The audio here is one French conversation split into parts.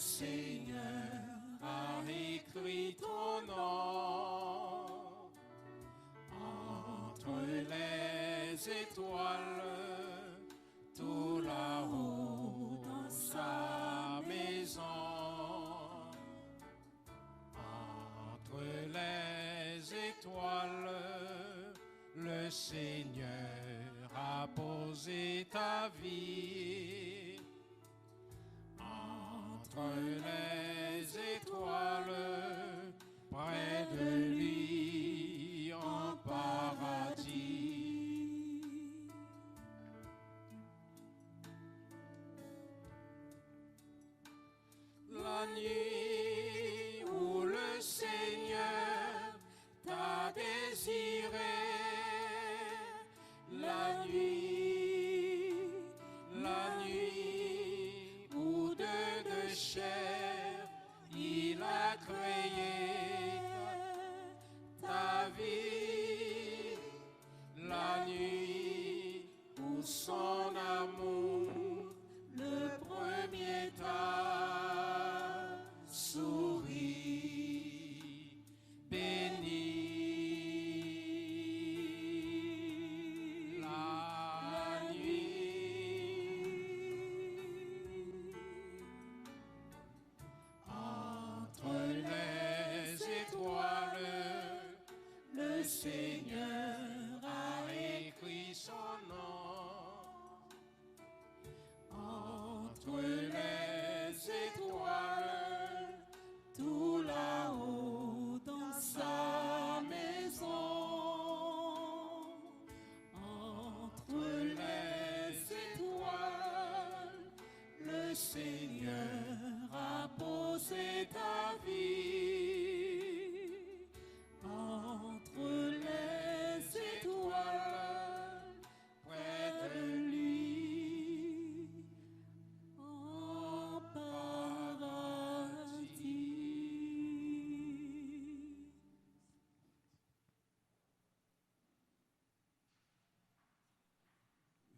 Seigneur a écrit ton nom entre les étoiles, tout là-haut dans sa maison. Entre les étoiles, le Seigneur a posé ta vie. Entre les étoiles, près de lui en paradis. La nuit où le Seigneur t'a désiré, la nuit où de chair il a créé ta vie, la nuit où son amour le premier t'a souri, béni. Le Seigneur a écrit son nom entre les étoiles, tout là-haut dans sa maison. Entre les étoiles, le Seigneur a posé ta vie. Entre les étoiles, près de lui, en paradis.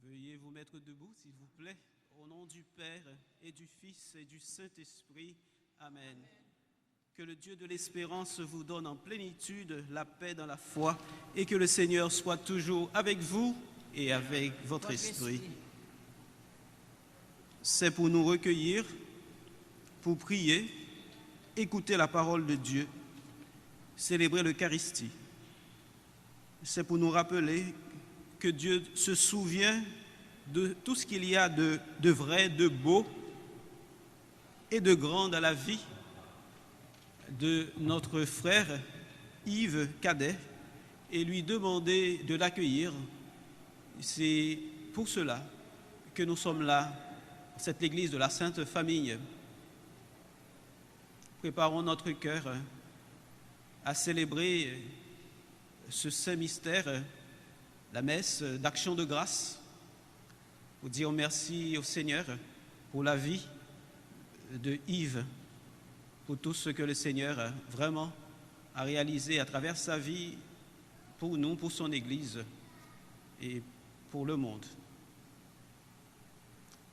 Veuillez vous mettre debout, s'il vous plaît, au nom du Père et du Fils et du Saint-Esprit. Amen. Que le Dieu de l'espérance vous donne en plénitude la paix dans la foi et que le Seigneur soit toujours avec vous et avec votre esprit. C'est pour nous recueillir, pour prier, écouter la parole de Dieu, célébrer l'Eucharistie. C'est pour nous rappeler que Dieu se souvient de tout ce qu'il y a de vrai, de beau et de grand dans la vie de notre frère Yves Cadet et lui demander de l'accueillir. C'est pour cela que nous sommes là, cette église de la Sainte Famille. Préparons notre cœur à célébrer ce saint mystère, la messe d'action de grâce, pour dire merci au Seigneur pour la vie de Yves, pour tout ce que le Seigneur vraiment a réalisé à travers sa vie pour nous, pour son Église et pour le monde.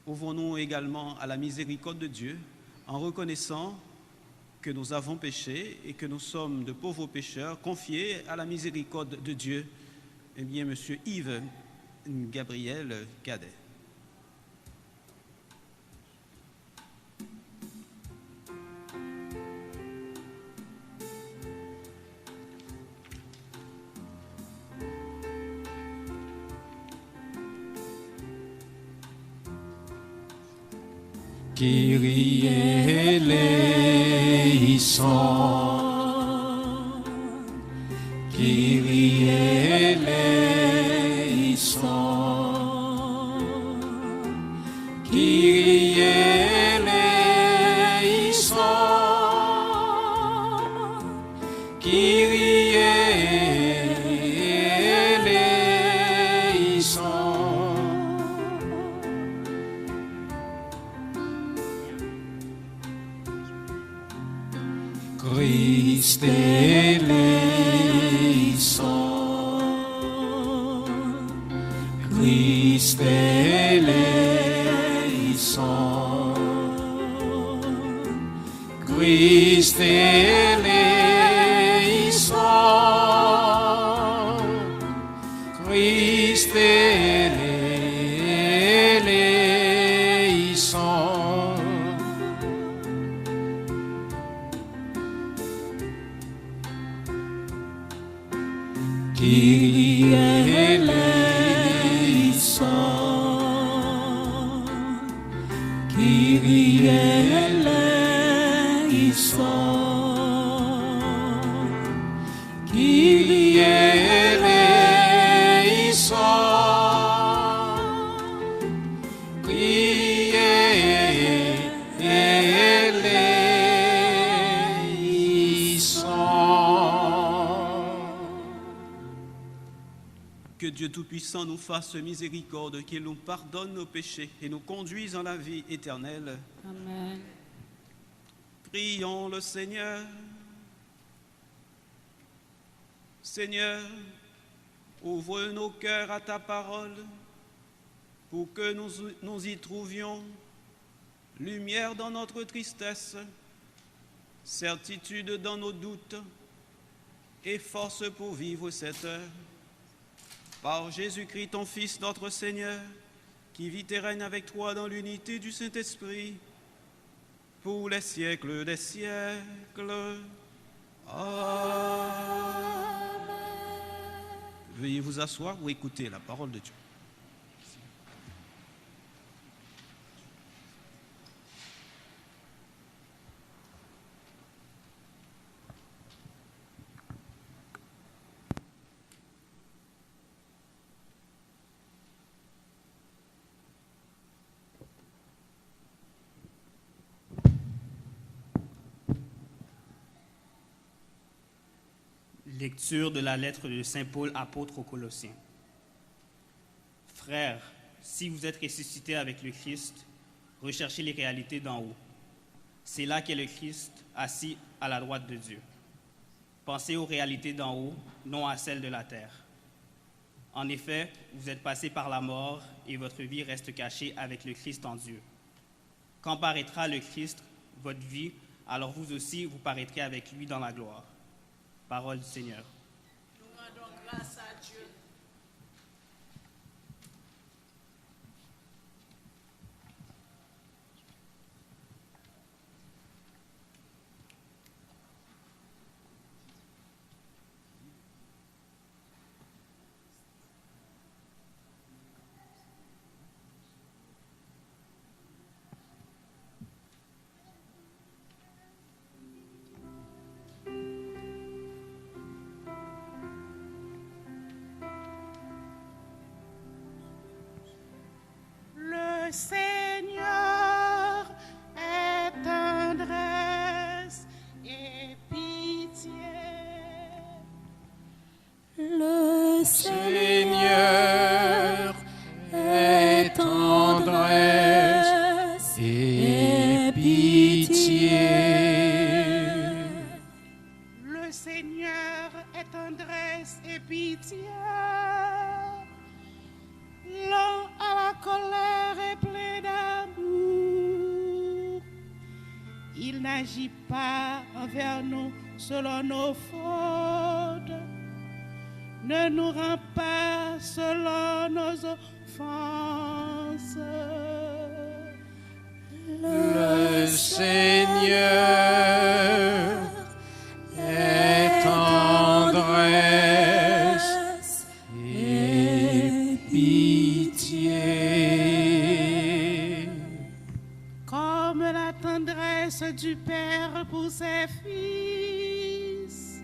Ouvrons-nous également à la miséricorde de Dieu en reconnaissant que nous avons péché et que nous sommes de pauvres pécheurs confiés à la miséricorde de Dieu. Eh bien, Monsieur Yves Gabriel Cadet. Kyrie eleison, Kyrie eleison, Kyrie eleison, Kyrie eleison. Christ eleison, Christ eleison, Christ éléissant, Christ éléissant, Kyrie éléissant, Kyrie éléissant, Kyrie éléissant, Kyrie éléissant. Que Dieu Tout-Puissant nous fasse miséricorde, qu'il nous pardonne nos péchés et nous conduise en la vie éternelle. Amen. Prions le Seigneur. Seigneur, ouvre nos cœurs à ta parole pour que nous y trouvions lumière dans notre tristesse, certitude dans nos doutes et force pour vivre cette heure. Par Jésus-Christ, ton Fils, notre Seigneur, qui vit et règne avec toi dans l'unité du Saint-Esprit, pour les siècles des siècles. Amen. Veuillez vous asseoir ou écouter la parole de Dieu. Lecture de la lettre de Saint Paul, apôtre aux Colossiens. Frères, si vous êtes ressuscités avec le Christ, recherchez les réalités d'en haut. C'est là qu'est le Christ, assis à la droite de Dieu. Pensez aux réalités d'en haut, non à celles de la terre. En effet, vous êtes passés par la mort et votre vie reste cachée avec le Christ en Dieu. Quand paraîtra le Christ, votre vie, alors vous aussi, vous paraîtrez avec lui dans la gloire. Parole du Seigneur. Nous rendons grâce à Dieu. Le Seigneur est tendresse et pitié. Le Seigneur est tendresse et pitié. Le Seigneur est tendresse et pitié. Lent à la colère et plein d'amour. Il n'agit pas envers nous selon nos fautes. Ne nous rend pas selon nos offenses. Le Seigneur est tendresse et pitié. Comme la tendresse du Père pour ses fils,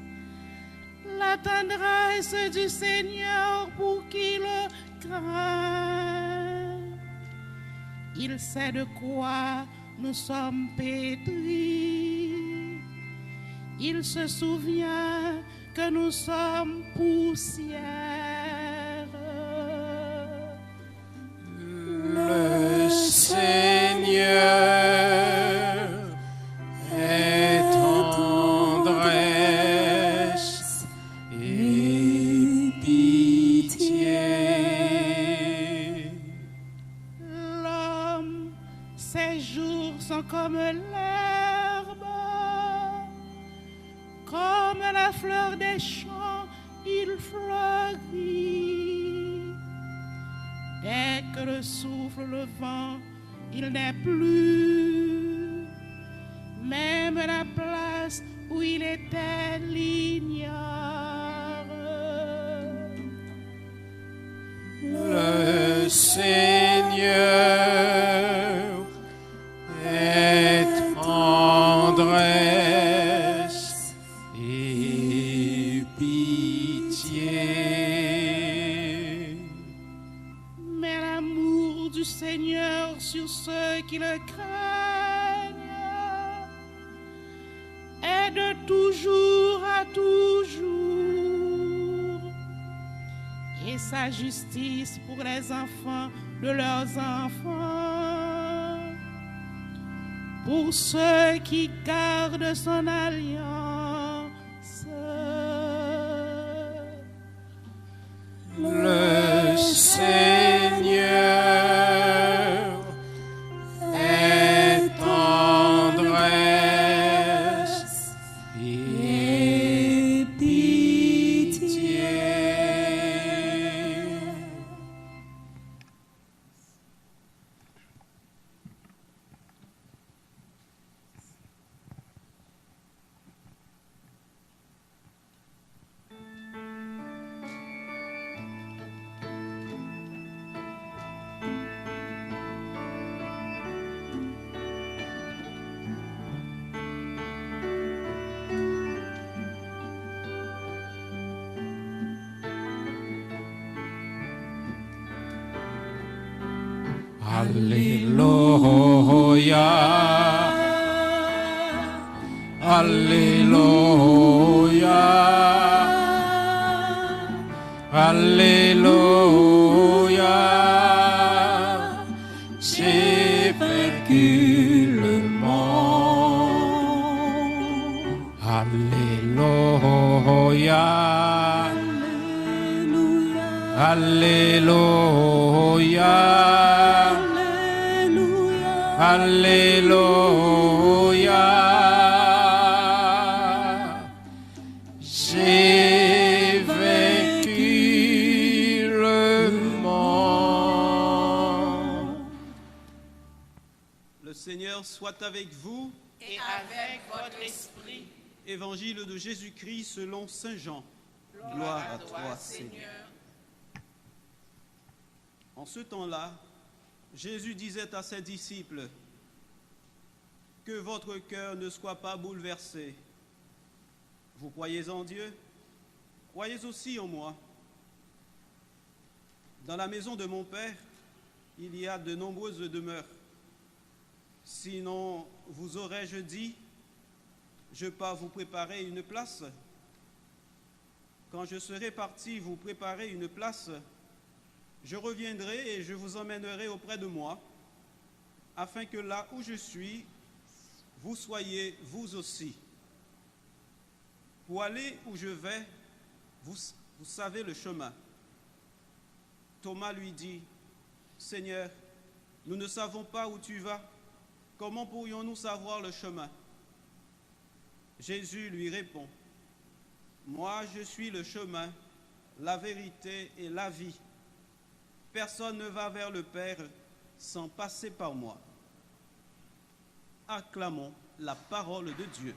la tendresse du Seigneur pour qui le craint. Il sait de quoi nous sommes pétris. Il se souvient que nous sommes poussière. Le Seigneur est tendresse et pitié. L'homme, ses jours sont comme l'herbe. la fleur des champs, il fleurit. Dès que le souffle le vent, il n'est plus. Même la place où il était l'ignore. Le Seigneur est tendresse et pitié. Mais l'amour du Seigneur sur ceux qui le craignent est de toujours à toujours. Et sa justice pour les enfants de leurs enfants, pour ceux qui gardent son alliance. Le Seigneur est tendresse et pitié. Alléluia, Alléluia, Alléluia, j'ai vaincu le monde. Alléluia, Alléluia, Alléluia, j'ai vaincu le monde. Le Seigneur soit avec vous. Et avec votre esprit. Évangile de Jésus-Christ selon Saint Jean. Gloire à toi, Seigneur. En ce temps-là, Jésus disait à ses disciples, « Que votre cœur ne soit pas bouleversé. Vous croyez en Dieu, croyez aussi en moi. Dans la maison de mon Père, il y a de nombreuses demeures. Sinon, vous aurais-je dit, je pars vous préparer une place. Quand je serai parti vous préparer une place, je reviendrai et je vous emmènerai auprès de moi, afin que là où je suis, vous soyez vous aussi. Pour aller où je vais, vous savez le chemin. » Thomas lui dit, « Seigneur, nous ne savons pas où tu vas. Comment pourrions-nous savoir le chemin ?» Jésus lui répond, « Moi, je suis le chemin, la vérité et la vie. Personne ne va vers le Père sans passer par moi. » Acclamons la parole de Dieu.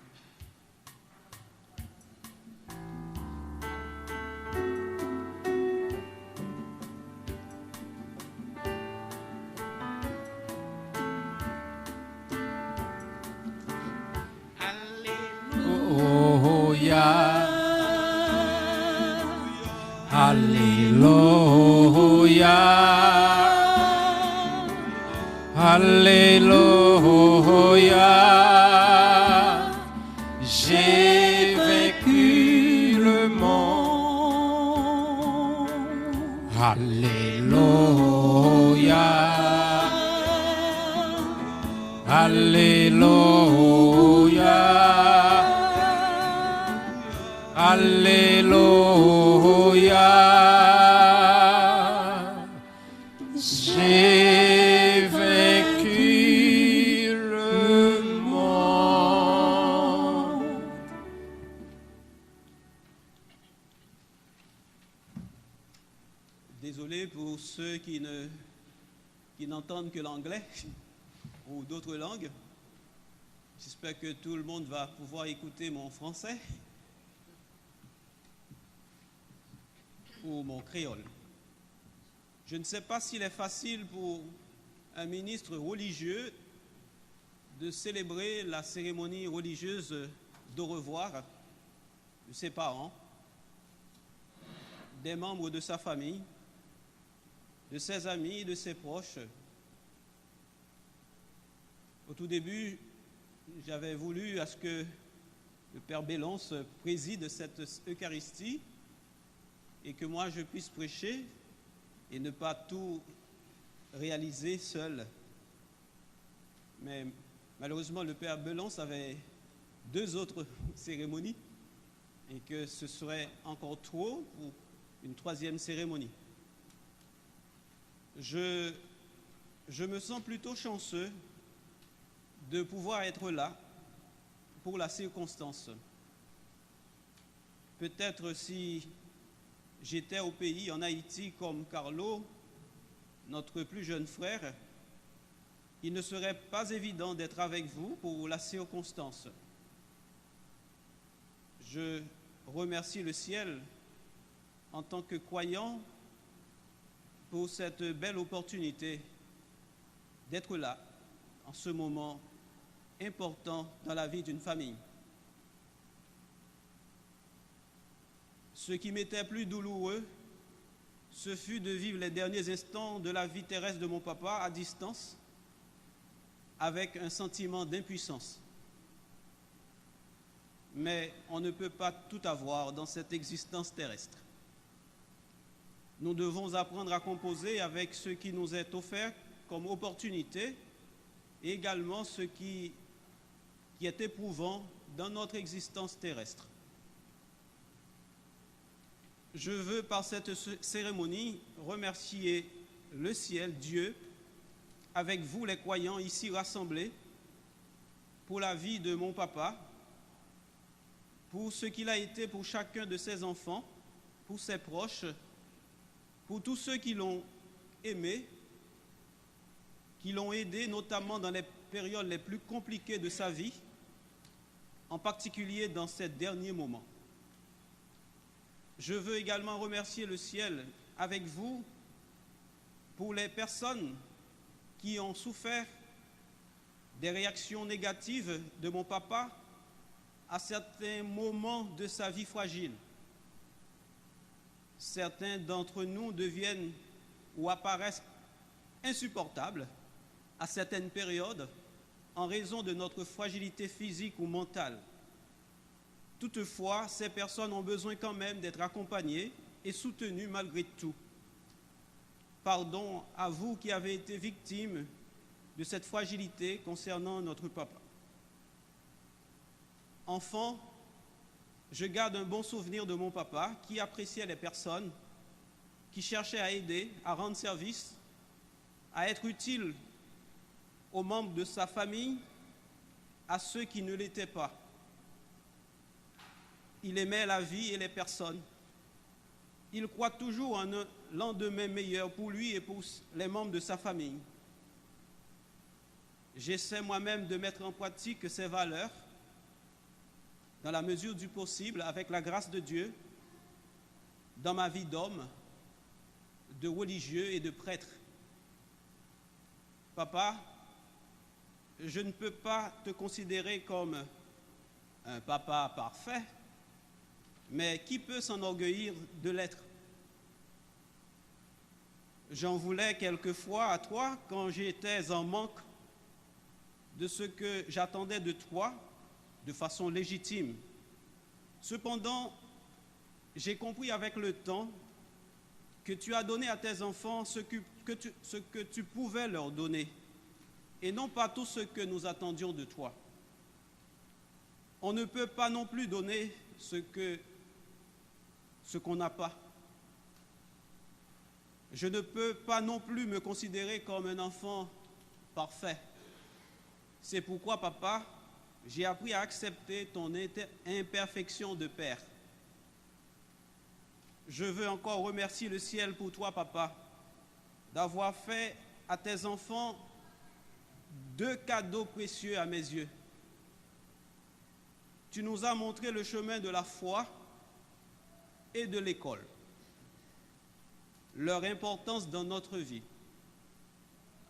Alléluia, Alléluia, j'ai vaincu le monde. Alléluia, Alléluia, Alléluia, j'ai vaincu le monde. ceux qui n'entendent que l'anglais ou d'autres langues. J'espère que tout le monde va pouvoir écouter mon français ou mon créole. Je ne sais pas s'il est facile pour un ministre religieux de célébrer la cérémonie religieuse d'au revoir de ses parents, des membres de sa famille, de ses amis, de ses proches. Au tout début, j'avais voulu à ce que le Père Bélance préside cette Eucharistie et que moi je puisse prêcher et ne pas tout réaliser seul. Mais malheureusement, le Père Bélance avait 2 autres cérémonies et que ce serait encore trop pour une 3e cérémonie. Je me sens plutôt chanceux de pouvoir être là pour la circonstance. Peut-être si j'étais au pays, en Haïti, comme Carlo, notre plus jeune frère, il ne serait pas évident d'être avec vous pour la circonstance. Je remercie le ciel en tant que croyant pour cette belle opportunité d'être là en ce moment important dans la vie d'une famille. Ce qui m'était plus douloureux, ce fut de vivre les derniers instants de la vie terrestre de mon papa à distance, avec un sentiment d'impuissance. Mais on ne peut pas tout avoir dans cette existence terrestre. Nous devons apprendre à composer avec ce qui nous est offert comme opportunité et également ce qui est éprouvant dans notre existence terrestre. Je veux par cette cérémonie remercier le ciel, Dieu, avec vous les croyants ici rassemblés, pour la vie de mon papa, pour ce qu'il a été pour chacun de ses enfants, pour ses proches, pour tous ceux qui l'ont aimé, qui l'ont aidé notamment dans les périodes les plus compliquées de sa vie, en particulier dans ces derniers moments. Je veux également remercier le ciel avec vous pour les personnes qui ont souffert des réactions négatives de mon papa à certains moments de sa vie fragile. Certains d'entre nous deviennent ou apparaissent insupportables à certaines périodes en raison de notre fragilité physique ou mentale. Toutefois, ces personnes ont besoin quand même d'être accompagnées et soutenues malgré tout. Pardon à vous qui avez été victimes de cette fragilité concernant notre papa. Enfant, je garde un bon souvenir de mon papa qui appréciait les personnes, qui cherchait à aider, à rendre service, à être utile aux membres de sa famille, à ceux qui ne l'étaient pas. Il aimait la vie et les personnes. Il croit toujours en un lendemain meilleur pour lui et pour les membres de sa famille. J'essaie moi-même de mettre en pratique ces valeurs dans la mesure du possible, avec la grâce de Dieu, dans ma vie d'homme, de religieux et de prêtre. Papa, je ne peux pas te considérer comme un papa parfait, mais qui peut s'enorgueillir de l'être? J'en voulais quelquefois à toi quand j'étais en manque de ce que j'attendais de toi de façon légitime. Cependant, j'ai compris avec le temps que tu as donné à tes enfants ce que tu pouvais leur donner et non pas tout ce que nous attendions de toi. On ne peut pas non plus donner ce qu'on n'a pas. Je ne peux pas non plus me considérer comme un enfant parfait. C'est pourquoi, papa, j'ai appris à accepter ton imperfection de père. Je veux encore remercier le ciel pour toi, papa, d'avoir fait à tes enfants 2 cadeaux précieux à mes yeux. Tu nous as montré le chemin de la foi et de l'école, leur importance dans notre vie.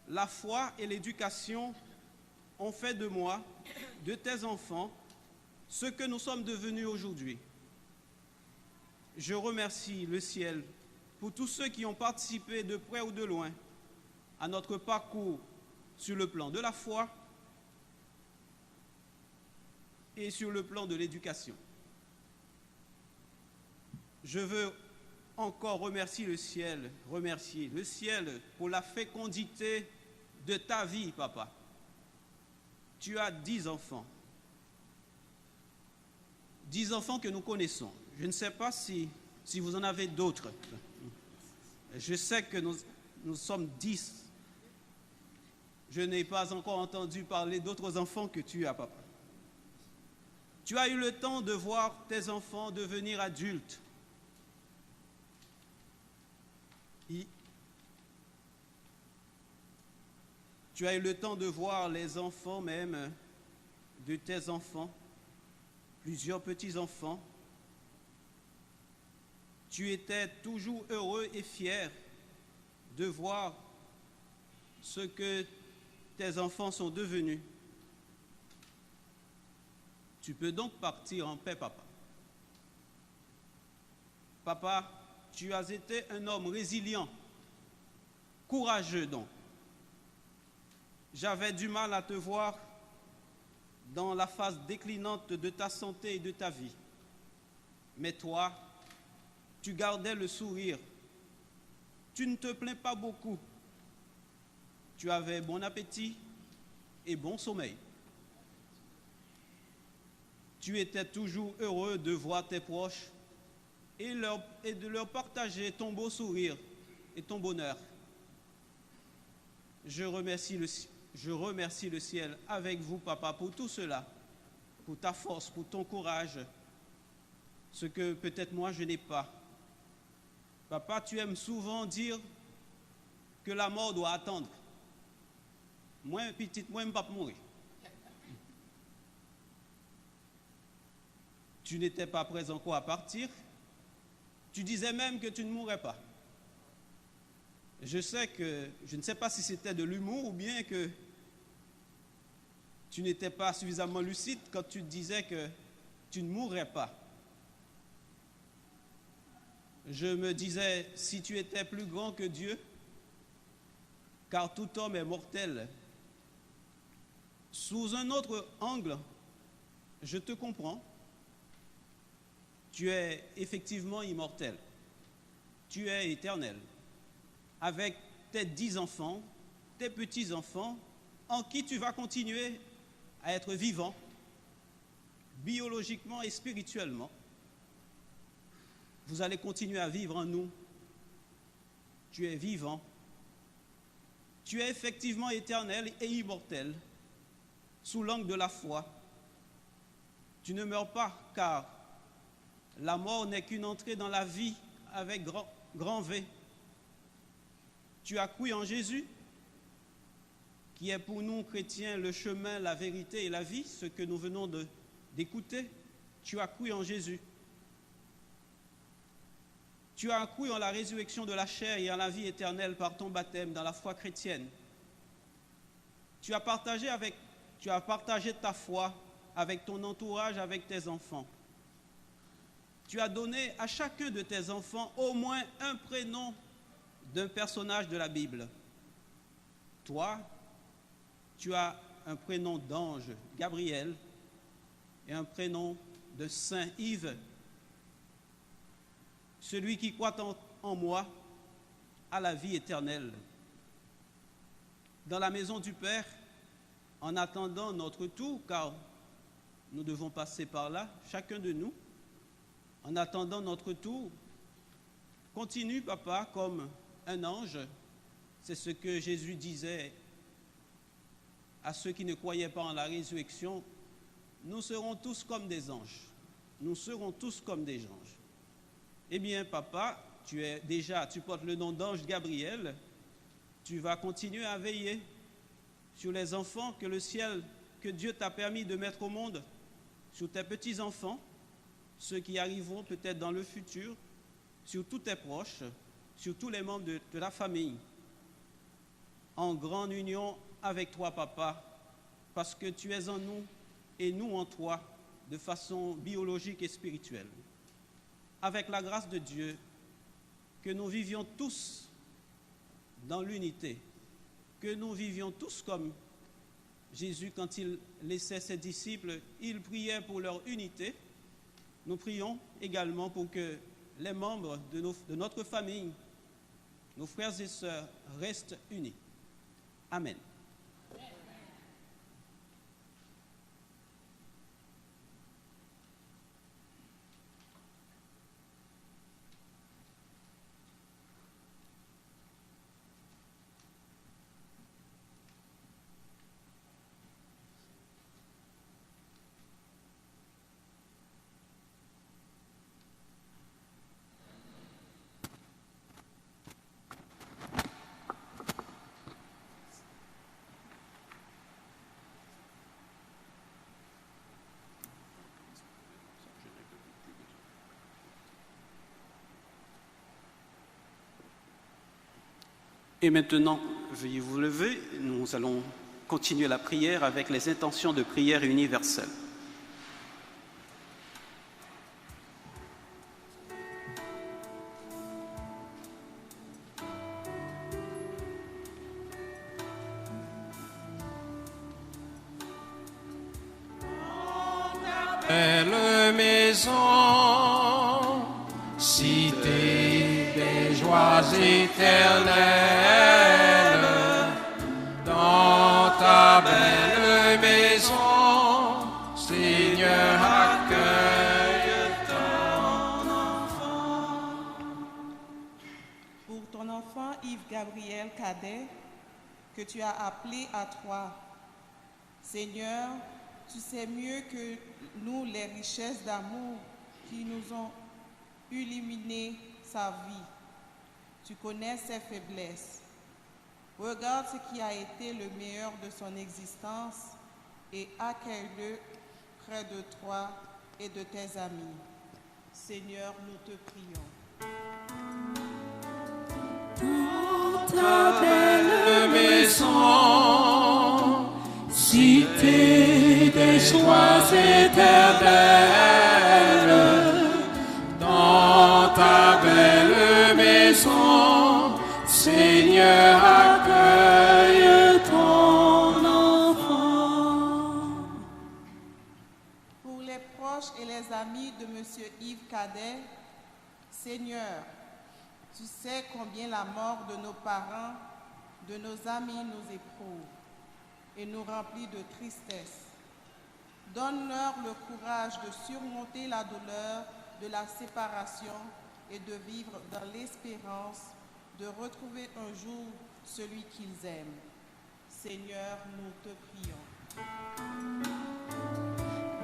La foi et l'éducation ont fait de moi, de tes enfants, ce que nous sommes devenus aujourd'hui. Je remercie le ciel pour tous ceux qui ont participé de près ou de loin à notre parcours sur le plan de la foi et sur le plan de l'éducation. Je veux encore remercier le ciel pour la fécondité de ta vie, papa. Tu as 10 enfants. 10 enfants que nous connaissons. Je ne sais pas si vous en avez d'autres. Je sais que nous sommes 10. Je n'ai pas encore entendu parler d'autres enfants que tu as, papa. Tu as eu le temps de voir tes enfants devenir adultes. Tu as eu le temps de voir les enfants même de tes enfants, plusieurs petits-enfants. Tu étais toujours heureux et fier de voir ce que tes enfants sont devenus. Tu peux donc partir en paix, papa. Papa, tu as été un homme résilient, courageux donc. J'avais du mal à te voir dans la phase déclinante de ta santé et de ta vie. Mais toi, tu gardais le sourire. Tu ne te plains pas beaucoup. Tu avais bon appétit et bon sommeil. Tu étais toujours heureux de voir tes proches et de leur partager ton beau sourire et ton bonheur. Je remercie le ciel avec vous, papa, pour tout cela, pour ta force, pour ton courage, ce que peut-être moi je n'ai pas. Papa, tu aimes souvent dire que la mort doit attendre. Moi, petite, moi, je ne vais pas mourir. Tu n'étais pas prêt encore à partir. Tu disais même que tu ne mourrais pas. Je ne sais pas si c'était de l'humour ou bien que tu n'étais pas suffisamment lucide quand tu disais que tu ne mourrais pas. Je me disais, si tu étais plus grand que Dieu, car tout homme est mortel. Sous un autre angle, je te comprends. Tu es effectivement immortel. Tu es éternel. Avec tes 10 enfants, tes petits-enfants, en qui tu vas continuer à être vivant, biologiquement et spirituellement. Vous allez continuer à vivre en nous. Tu es vivant. Tu es effectivement éternel et immortel, sous l'angle de la foi. Tu ne meurs pas, car la mort n'est qu'une entrée dans la vie avec grand V. Tu as cru en Jésus, qui est pour nous chrétiens le chemin, la vérité et la vie, ce que nous venons d'écouter. Tu as cru en Jésus. Tu as cru en la résurrection de la chair et en la vie éternelle par ton baptême dans la foi chrétienne. Tu as partagé ta foi avec ton entourage, avec tes enfants. Tu as donné à chacun de tes enfants au moins un prénom d'un personnage de la Bible. Toi, tu as un prénom d'ange, Gabriel, et un prénom de Saint Yves. Celui qui croit en moi a la vie éternelle. Dans la maison du Père, en attendant notre tour, car nous devons passer par là, chacun de nous, en attendant notre tour, continue, papa, comme un ange. C'est ce que Jésus disait à ceux qui ne croyaient pas en la résurrection. Nous serons tous comme des anges. Nous serons tous comme des anges. Eh bien, papa, tu portes le nom d'ange Gabriel. tu vas continuer à veiller sur les enfants que le ciel, que Dieu t'a permis de mettre au monde, sur tes petits-enfants, ceux qui arriveront peut-être dans le futur, sur tous tes proches, sur tous les membres de la famille, en grande union avec toi, Papa, parce que tu es en nous et nous en toi, de façon biologique et spirituelle. Avec la grâce de Dieu, que nous vivions tous dans l'unité, que nous vivions tous comme Jésus, quand il laissait ses disciples, il priait pour leur unité. Nous prions également pour que les membres de notre famille, nos frères et sœurs, restent unis. Amen. Et maintenant, veuillez vous lever, nous allons continuer la prière avec les intentions de prière universelle. Belle maison, cité des joies éternelles, dans ta belle maison, Seigneur, accueille ton enfant. Pour ton enfant Yves-Gabriel Cadet, que tu as appelé à toi, Seigneur, tu sais mieux que nous les richesses d'amour qui nous ont illuminé sa vie. Tu connais ses faiblesses. Regarde ce qui a été le meilleur de son existence et accueille-le près de toi et de tes amis. Seigneur, nous te prions. Ta belle maison, cité des joies éternelles, dans ta belle maison, Seigneur, accueille ton enfant. Pour les proches et les amis de M. Yves Cadet, Seigneur, tu sais combien la mort de nos parents, de nos amis nous éprouve et nous remplit de tristesse. Donne-leur le courage de surmonter la douleur de la séparation et de vivre dans l'espérance de retrouver un jour celui qu'ils aiment. Seigneur, nous te prions.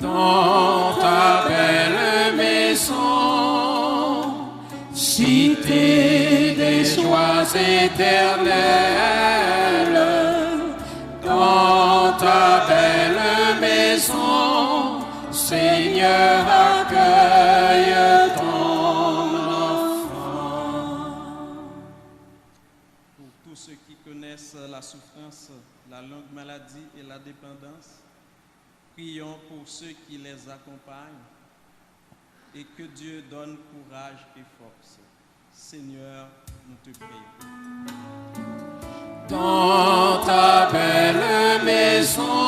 Dans ta belle maison, cité des joies éternelles, dans ta belle maison, Seigneur, accueille ton enfant. Pour tous ceux qui connaissent la souffrance, la longue maladie et la dépendance, prions pour ceux qui les accompagnent et que Dieu donne courage et force. Seigneur, nous te prions. Dans ta belle maison,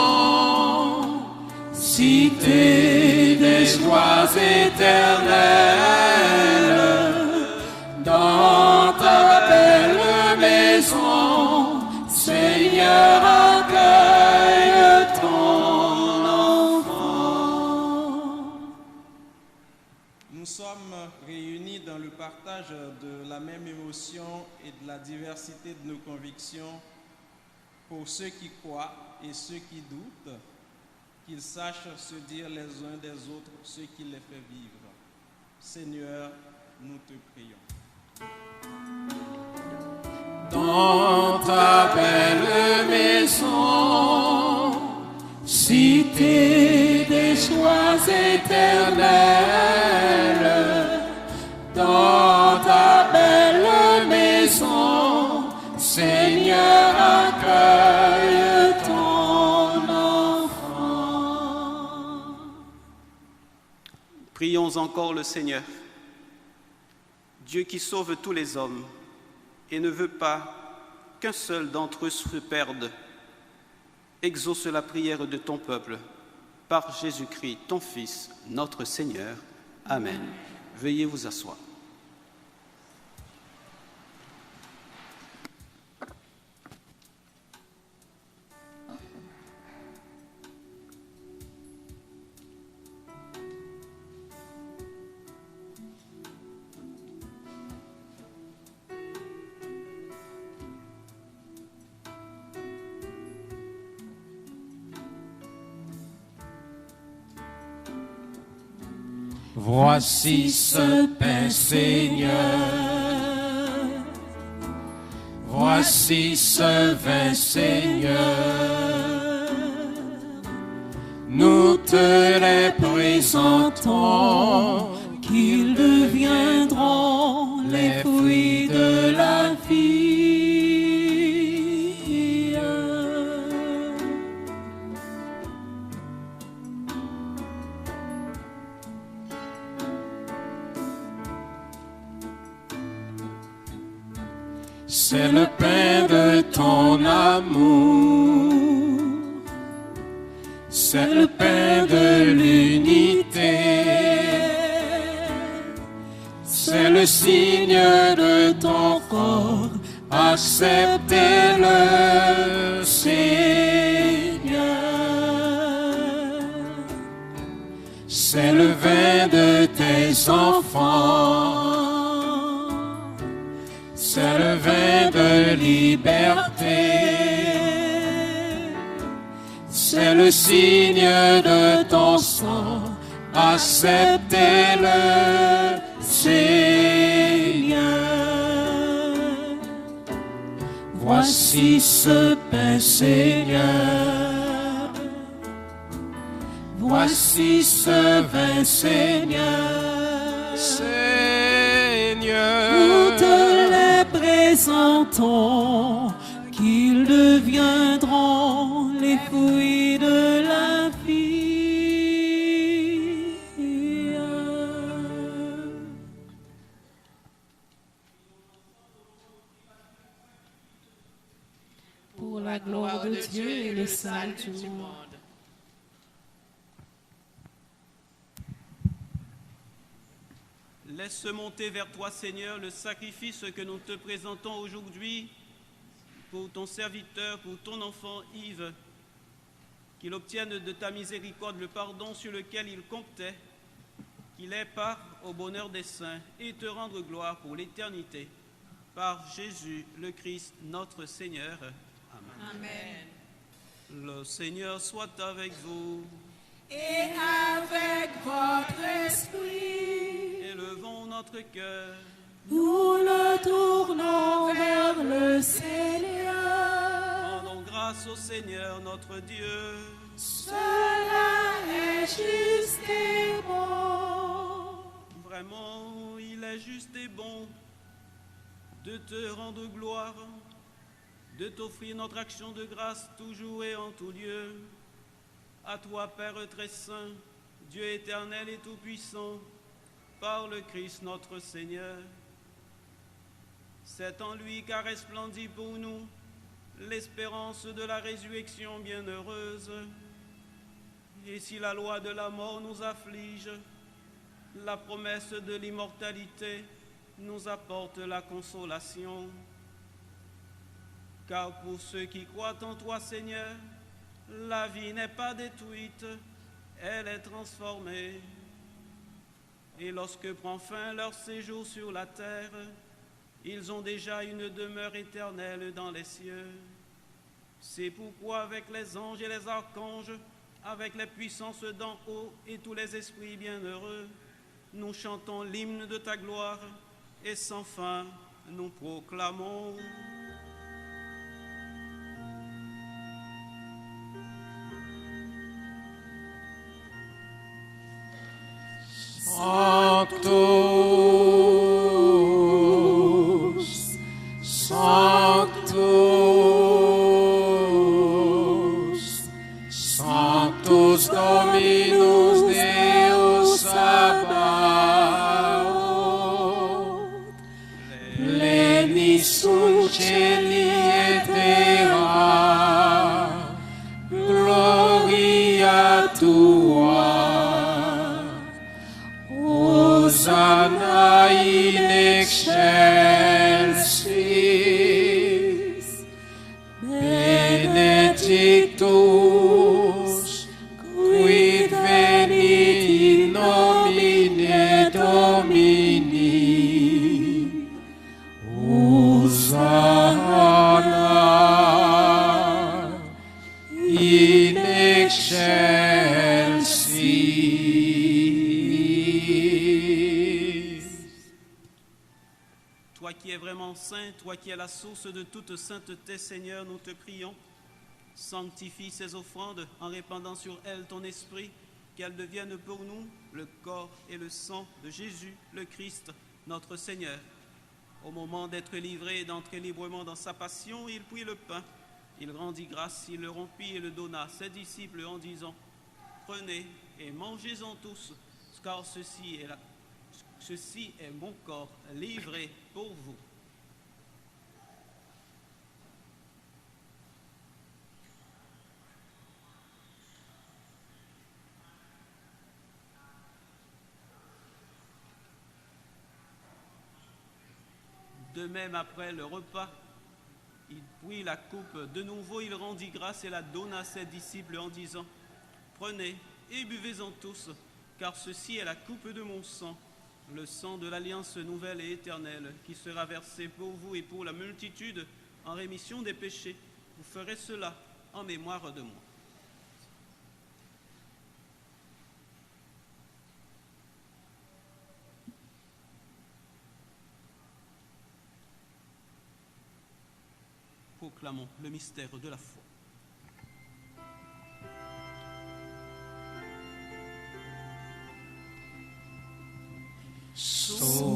cité des joies éternelles, dans ta belle maison, Seigneur, accueille ton enfant. Nous sommes réunis dans le partage de la même émotion et de la diversité de nos convictions pour ceux qui croient et ceux qui doutent, qu'ils sachent se dire les uns des autres ce qui les fait vivre. Seigneur, nous te prions. dans ta belle maison, cité des joies éternelles, dans ta belle maison, Seigneur, accueille ton enfant. Prions encore le Seigneur. Dieu qui sauve tous les hommes et ne veut pas qu'un seul d'entre eux se perde, exauce la prière de ton peuple par Jésus-Christ, ton Fils, notre Seigneur. Amen. Veuillez vous asseoir. Voici ce pain, Seigneur. Voici ce vin, Seigneur. Nous te les présentons, qu'ils deviendront les fruits de la vie. C'est le pain de ton amour, c'est le pain de l'unité, c'est le signe de ton corps, acceptez-le, Seigneur. C'est le vin de tes enfants, c'est le vin de liberté, c'est le signe de ton sang, acceptez-le, Seigneur. Voici ce pain, Seigneur. Voici ce vin, Seigneur. Seigneur, Nous te les présentons, qu'ils deviendront les fruits de la vie. Pour la gloire de Dieu et le salut du monde. laisse monter vers toi, Seigneur, le sacrifice que nous te présentons aujourd'hui pour ton serviteur, pour ton enfant Yves, qu'il obtienne de ta miséricorde le pardon sur lequel il comptait, qu'il ait part au bonheur des saints et te rendre gloire pour l'éternité. Par Jésus le Christ, notre Seigneur. Amen. Amen. Le Seigneur soit avec vous. Et avec votre esprit, Élevons notre cœur. nous le tournons vers le Seigneur. Rendons grâce au Seigneur notre Dieu. Cela est juste et bon. Vraiment, il est juste et bon de te rendre gloire, de t'offrir notre action de grâce toujours et en tout lieu. À toi, Père très saint, Dieu éternel et tout-puissant, par le Christ notre Seigneur. C'est en lui qu'a resplendi pour nous l'espérance de la résurrection bienheureuse. Et si la loi de la mort nous afflige, la promesse de l'immortalité nous apporte la consolation. Car pour ceux qui croient en toi, Seigneur, la vie n'est pas détruite, elle est transformée. Et lorsque prend fin leur séjour sur la terre, ils ont déjà une demeure éternelle dans les cieux. C'est pourquoi avec les anges et les archanges, avec les puissances d'en haut et tous les esprits bienheureux, nous chantons l'hymne de ta gloire et sans fin nous proclamons. Sanctus Dominus Deus Sabaoth, plenis sunt celi et terra, gloria tua. Hosanna in excelsis, benedictus quid venit in nomine Domini. Hosanna in excelsis. Toi qui es vraiment saint, toi qui es la source de toute sainteté, Seigneur, nous te prions. Sanctifie ces offrandes en répandant sur elles ton esprit, qu'elles deviennent pour nous le corps et le sang de Jésus, le Christ, notre Seigneur. Au moment d'être livré et d'entrer librement dans sa passion, il prit le pain, il rendit grâce, il le rompit et le donna à ses disciples en disant : Prenez et mangez-en tous, car ceci est mon corps livré pour vous. De même, après le repas, il prit la coupe de nouveau, il rendit grâce et la donna à ses disciples en disant : Prenez et buvez-en tous, car ceci est la coupe de mon sang, le sang de l'alliance nouvelle et éternelle, qui sera versé pour vous et pour la multitude en rémission des péchés. Vous ferez cela en mémoire de moi. Proclamons le mystère de la foi. Souviens-toi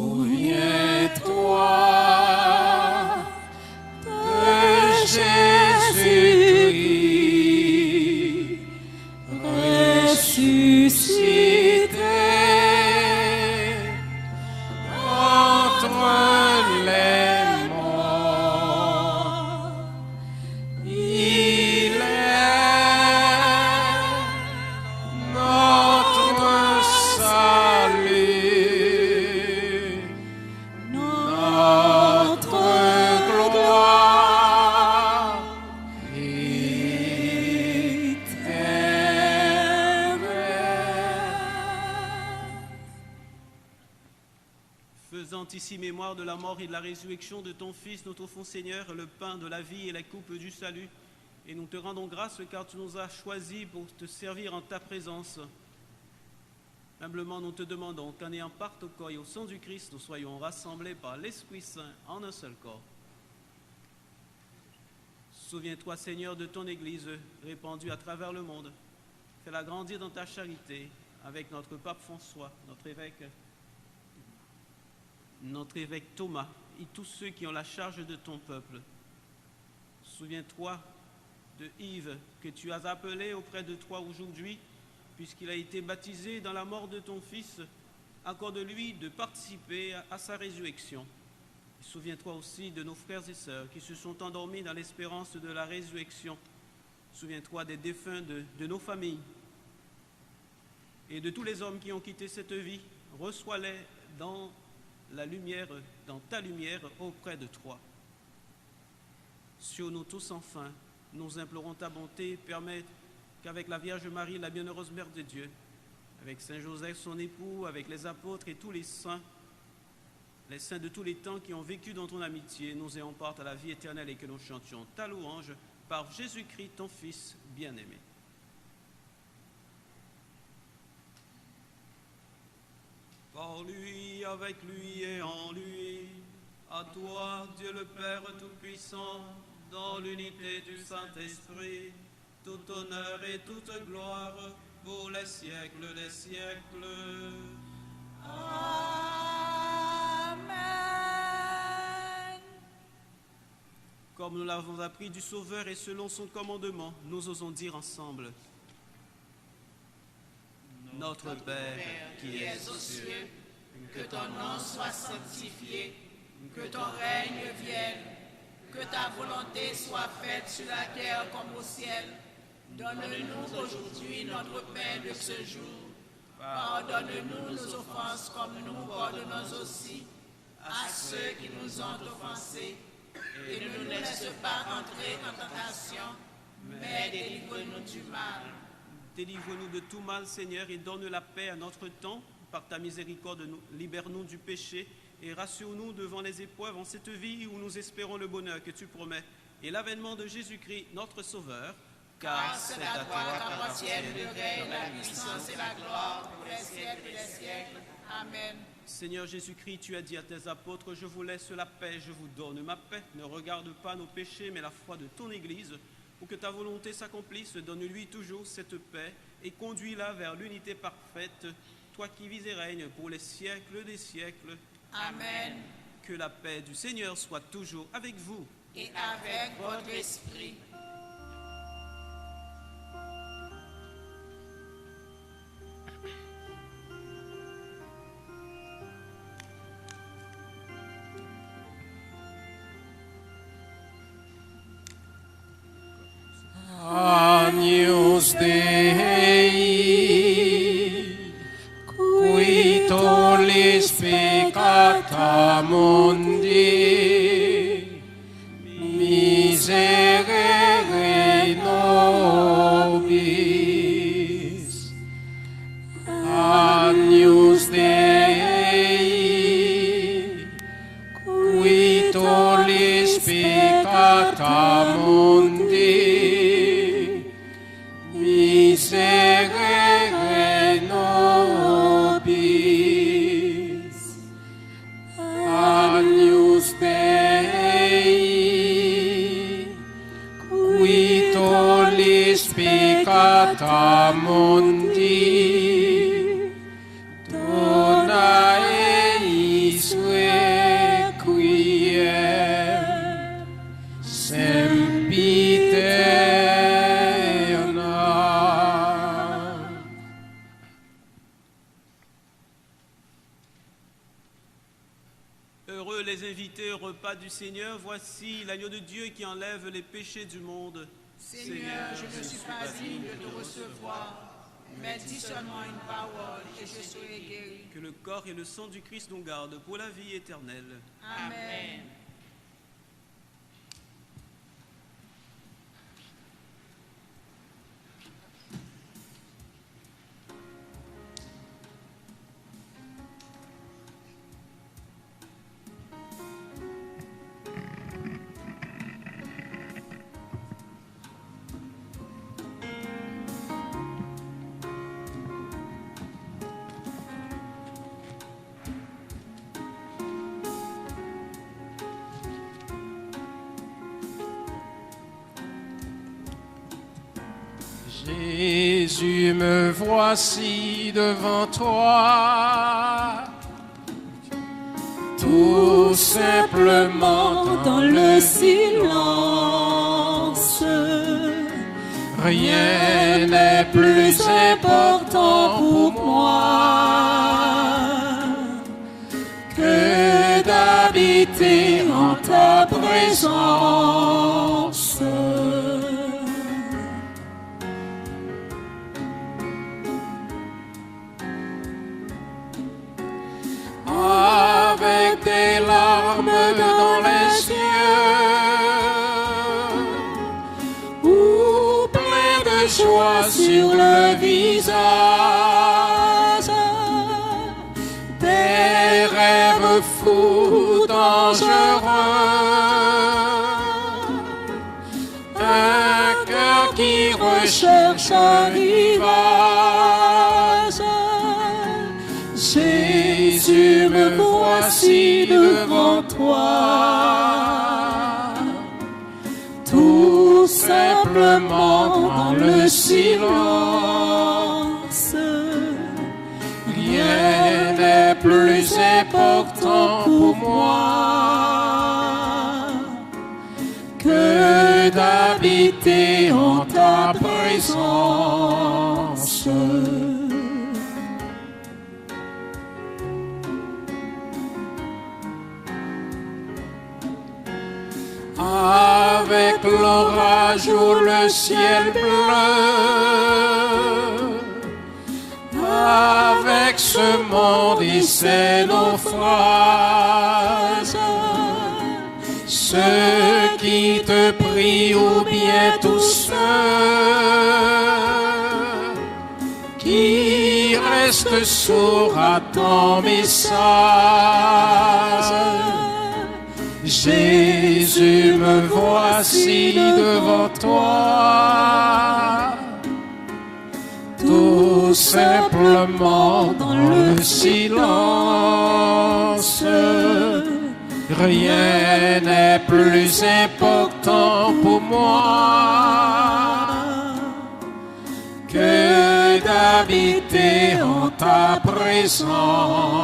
de Jésus-Christ ressuscité entre les morts. Il est notre salut, notre gloire éternelle. Faisant ici mémoire de la mort et de la résurrection de ton Fils, notre offrons, Seigneur, le pain de la vie et la coupe du salut. Et nous te rendons grâce car tu nous as choisis pour te servir en ta présence. Humblement, nous te demandons qu'en ayant part au corps et au sang du Christ, nous soyons rassemblés par l'Esprit Saint en un seul corps. Souviens-toi, Seigneur, de ton Église répandue à travers le monde. Fais-la grandir dans ta charité avec notre pape François, notre évêque Thomas et tous ceux qui ont la charge de ton peuple. Souviens-toi de Yves que tu as appelé auprès de toi aujourd'hui, puisqu'il a été baptisé dans la mort de ton Fils. Accorde-lui de participer à sa résurrection. Et souviens-toi aussi de nos frères et sœurs qui se sont endormis dans l'espérance de la résurrection. Souviens-toi des défunts de nos familles et de tous les hommes qui ont quitté cette vie. Reçois-les dans la lumière, dans ta lumière auprès de toi. Sur nous tous enfin, nous implorons ta bonté, permets qu'avec la Vierge Marie, la bienheureuse Mère de Dieu, avec Saint Joseph, son époux, avec les apôtres et tous les saints de tous les temps qui ont vécu dans ton amitié, nous ayons part à la vie éternelle et que nous chantions ta louange par Jésus-Christ, ton Fils bien-aimé. Par lui, avec lui et en lui, à toi, Dieu le Père Tout-Puissant, dans l'unité du Saint-Esprit, tout honneur et toute gloire pour les siècles des siècles. Amen. Comme nous l'avons appris du Sauveur et selon son commandement, nous osons dire ensemble: Notre Père qui es aux cieux, que ton nom soit sanctifié, que ton règne vienne, que ta volonté soit faite sur la terre comme au ciel. Donne-nous aujourd'hui notre pain de ce jour. Pardonne-nous nos offenses comme nous pardonnons aussi à ceux qui nous ont offensés. Et ne nous laisse pas entrer en tentation, mais délivre-nous du mal. Délivre-nous de tout mal, Seigneur, et donne la paix à notre temps. Par ta miséricorde, libère-nous du péché et rassure-nous devant les épreuves en cette vie où nous espérons le bonheur que tu promets et l'avènement de Jésus-Christ, notre Sauveur. Car c'est à toi qu'appartiennent le règne, la puissance et la gloire pour les siècles des siècles. Amen. Seigneur Jésus-Christ, tu as dit à tes apôtres, je vous laisse la paix, je vous donne ma paix. Ne regarde pas nos péchés, mais la foi de ton Église. Pour que ta volonté s'accomplisse, donne-lui toujours cette paix et conduis-la vers l'unité parfaite, toi qui vis et règnes pour les siècles des siècles. Amen. Que la paix du Seigneur soit toujours avec vous. Et avec votre esprit. Agnus Dei, qui tollis peccata mundi, miserere nobis. Agnus Dei, qui tollis peccata mundi, miserere nobis. Agnus Dei, qui tollis peccata mundi, dona eis requiem sempiterna. Heureux les invités au repas du Seigneur, voici l'agneau de Dieu qui enlève les péchés du monde. Seigneur, je ne suis pas digne de te recevoir, mais dis seulement une parole et je serai guéri. Que le corps et le sang du Christ nous gardent pour la vie éternelle. Amen. Jésus, me voici devant toi, tout simplement dans le silence. Rien n'est plus important pour moi que d'habiter en ta présence. Avec des larmes dans les yeux, ou plein de joie sur le visage, des rêves fous dangereux, un cœur qui recherche un rivage. Jésus, me voici devant toi, tout simplement dans le silence. Rien n'est plus important pour moi que d'habiter en ta présence. avec l'orage ou le ciel bleu, avec ce monde et ses naufrages, ceux qui te prient ou bien tous ceux qui restent sourds à ton message. Jésus, me voici devant toi, tout simplement dans le silence. Rien n'est plus important pour moi que d'habiter en ta présence.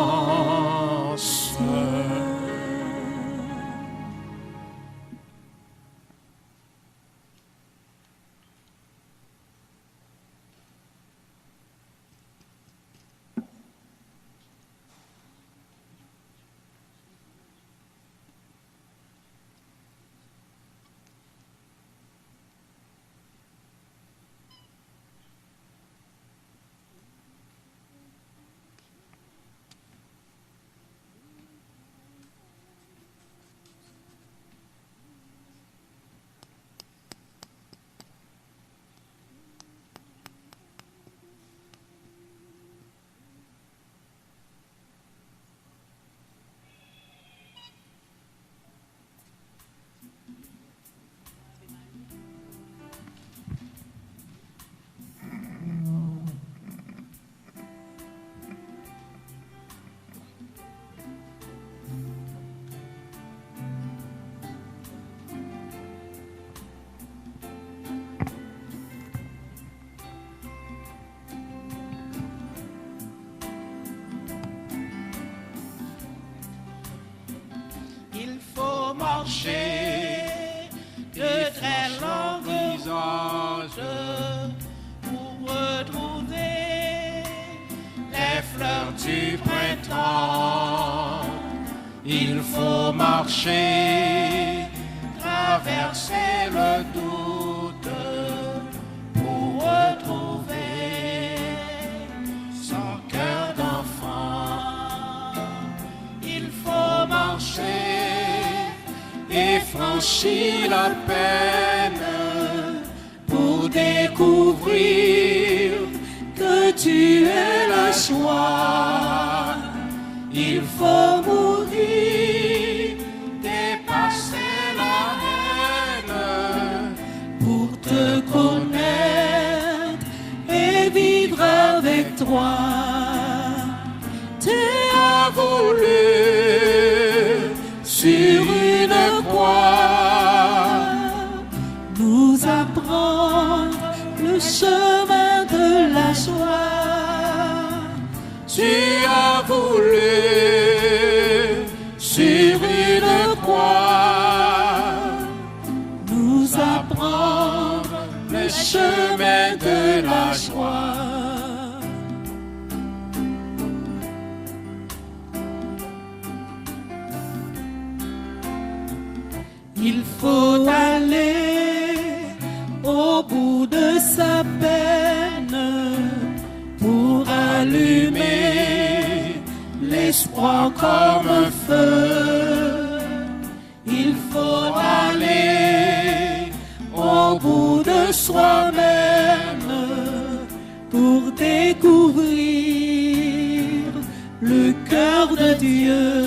Il faut marcher de très longues routes pour retrouver les fleurs du printemps. Il faut marcher, traverser le doute pour retrouver son cœur d'enfant. Il faut marcher et franchir la peine pour découvrir que tu es la joie. Il faut mourir, dépasser la haine pour te connaître et vivre avec toi. Tu as voulu sur une croix nous apprendre le chemin de la joie. Tu as voulu sur une croix nous apprendre le chemin de la joie. Il faut aller au bout de sa peine pour allumer l'espoir comme un feu. Il faut aller au bout de soi-même pour découvrir le cœur de Dieu.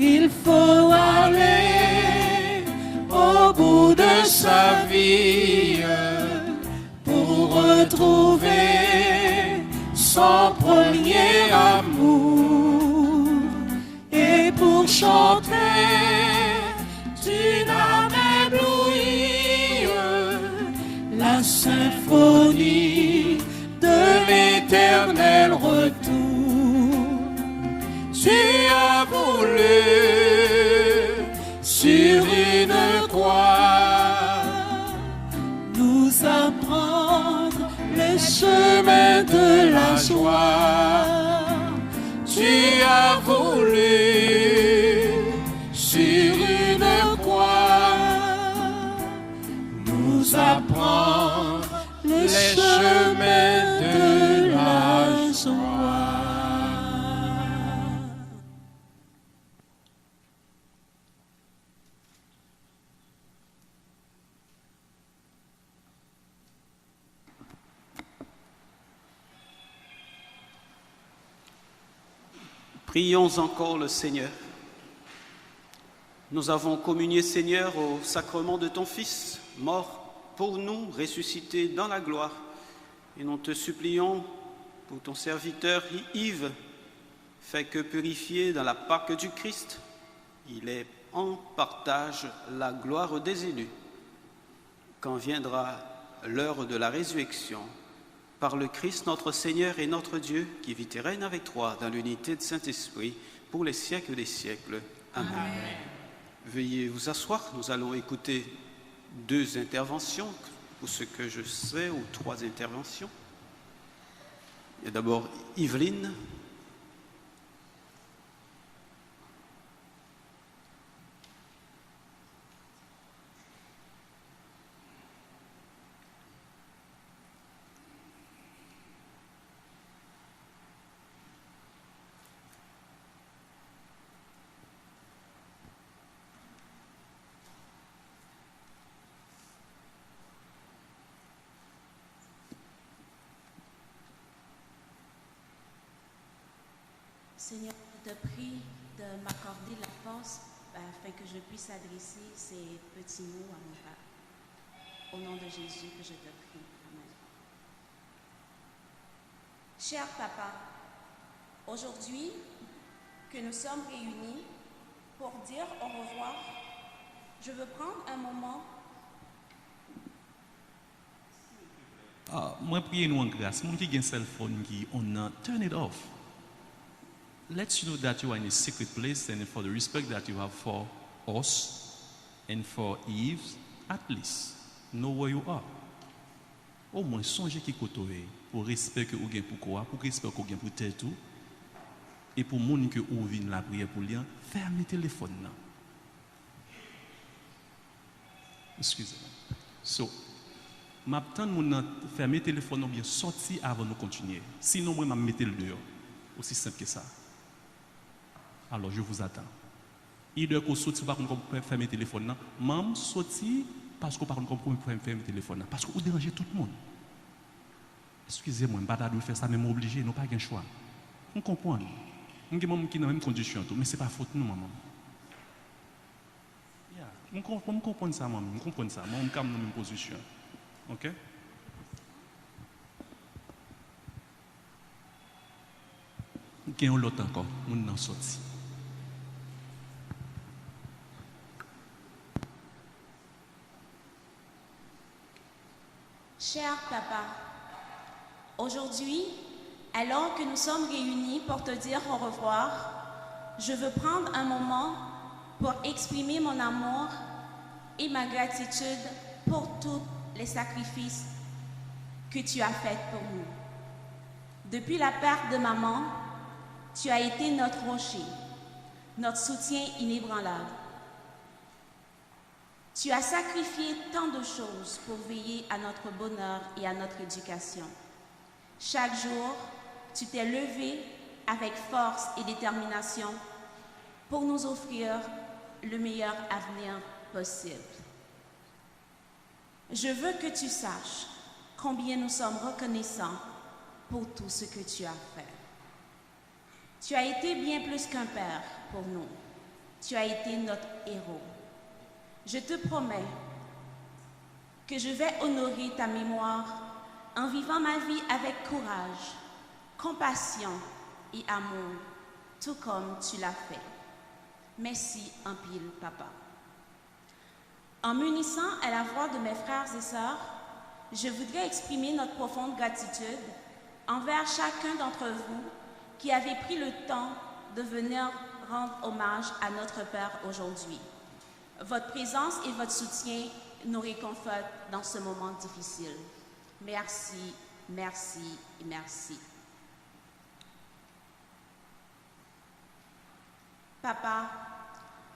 Il faut aller au bout de sa vie pour retrouver son premier amour et pour chanter d'une âme éblouie la symphonie de l'éternel retour. Tu as voulu sur une croix nous apprendre le chemin de la joie. Tu as voulu sur une croix chemin de la joie. Prions encore le Seigneur. Nous avons communié, Seigneur, au sacrement de ton Fils, mort pour nous, ressuscité dans la gloire. Et nous te supplions pour ton serviteur Yves, fait que purifié dans la Pâque du Christ, il est en partage la gloire des élus. Quand viendra l'heure de la résurrection, par le Christ notre Seigneur et notre Dieu, qui vit et règne avec toi dans l'unité de Saint-Esprit, pour les siècles des siècles. Amen. Amen. Veuillez vous asseoir, nous allons écouter 2 interventions, pour ce que je sais, ou 3 interventions. Il y a d'abord Yveline. Seigneur, je te prie de m'accorder la force afin que je puisse adresser ces petits mots à mon Père. Au nom de Jésus que je te prie. Amen. Cher Papa, aujourd'hui que nous sommes réunis pour dire au revoir, je veux prendre un moment. Moi, priez nous en grâce. Mon qui a un cell phone qui on turn it off. Let you know that you are in a secret place, and for the respect that you have for us and for Eve, at least know where you are. Au moins, songez qui côtoie pour respect que vous avez pour quoi, pour respect que vous avez pour tête tout, et pour moun que vous venez la prière pour lien, fermez le téléphone là. Excusez-moi. So, m'attends moun fermer le téléphone ou bien sortir avant de continuer. Sinon, moi, je vais mettre le dehors. Aussi simple que ça. Alors, je vous attends. Il doit qu'on sorti par contre pour fermer le téléphone. Même sorti parce que par contre pour fermer le téléphone. Parce que vous dérangez tout le monde. Excusez-moi, je ne vais pas faire ça, mais je suis obligé, nous n'avons pas de choix. On comprend. On est dans les mêmes conditions, mais ce n'est pas faute nous, maman. On comprend ça, maman. On comprend ça. Moi, on est dans la même position. OK? Il y a l'autre encore. On est sorti. Cher Papa, aujourd'hui, alors que nous sommes réunis pour te dire au revoir, je veux prendre un moment pour exprimer mon amour et ma gratitude pour tous les sacrifices que tu as faits pour nous. Depuis la perte de maman, tu as été notre rocher, notre soutien inébranlable. Tu as sacrifié tant de choses pour veiller à notre bonheur et à notre éducation. Chaque jour, tu t'es levé avec force et détermination pour nous offrir le meilleur avenir possible. Je veux que tu saches combien nous sommes reconnaissants pour tout ce que tu as fait. Tu as été bien plus qu'un père pour nous. Tu as été notre héros. Je te promets que je vais honorer ta mémoire en vivant ma vie avec courage, compassion et amour, tout comme tu l'as fait. Merci en pile, Papa. En m'unissant à la voix de mes frères et sœurs, je voudrais exprimer notre profonde gratitude envers chacun d'entre vous qui avez pris le temps de venir rendre hommage à notre Père aujourd'hui. Votre présence et votre soutien nous réconfortent dans ce moment difficile. Merci, merci et merci. Papa,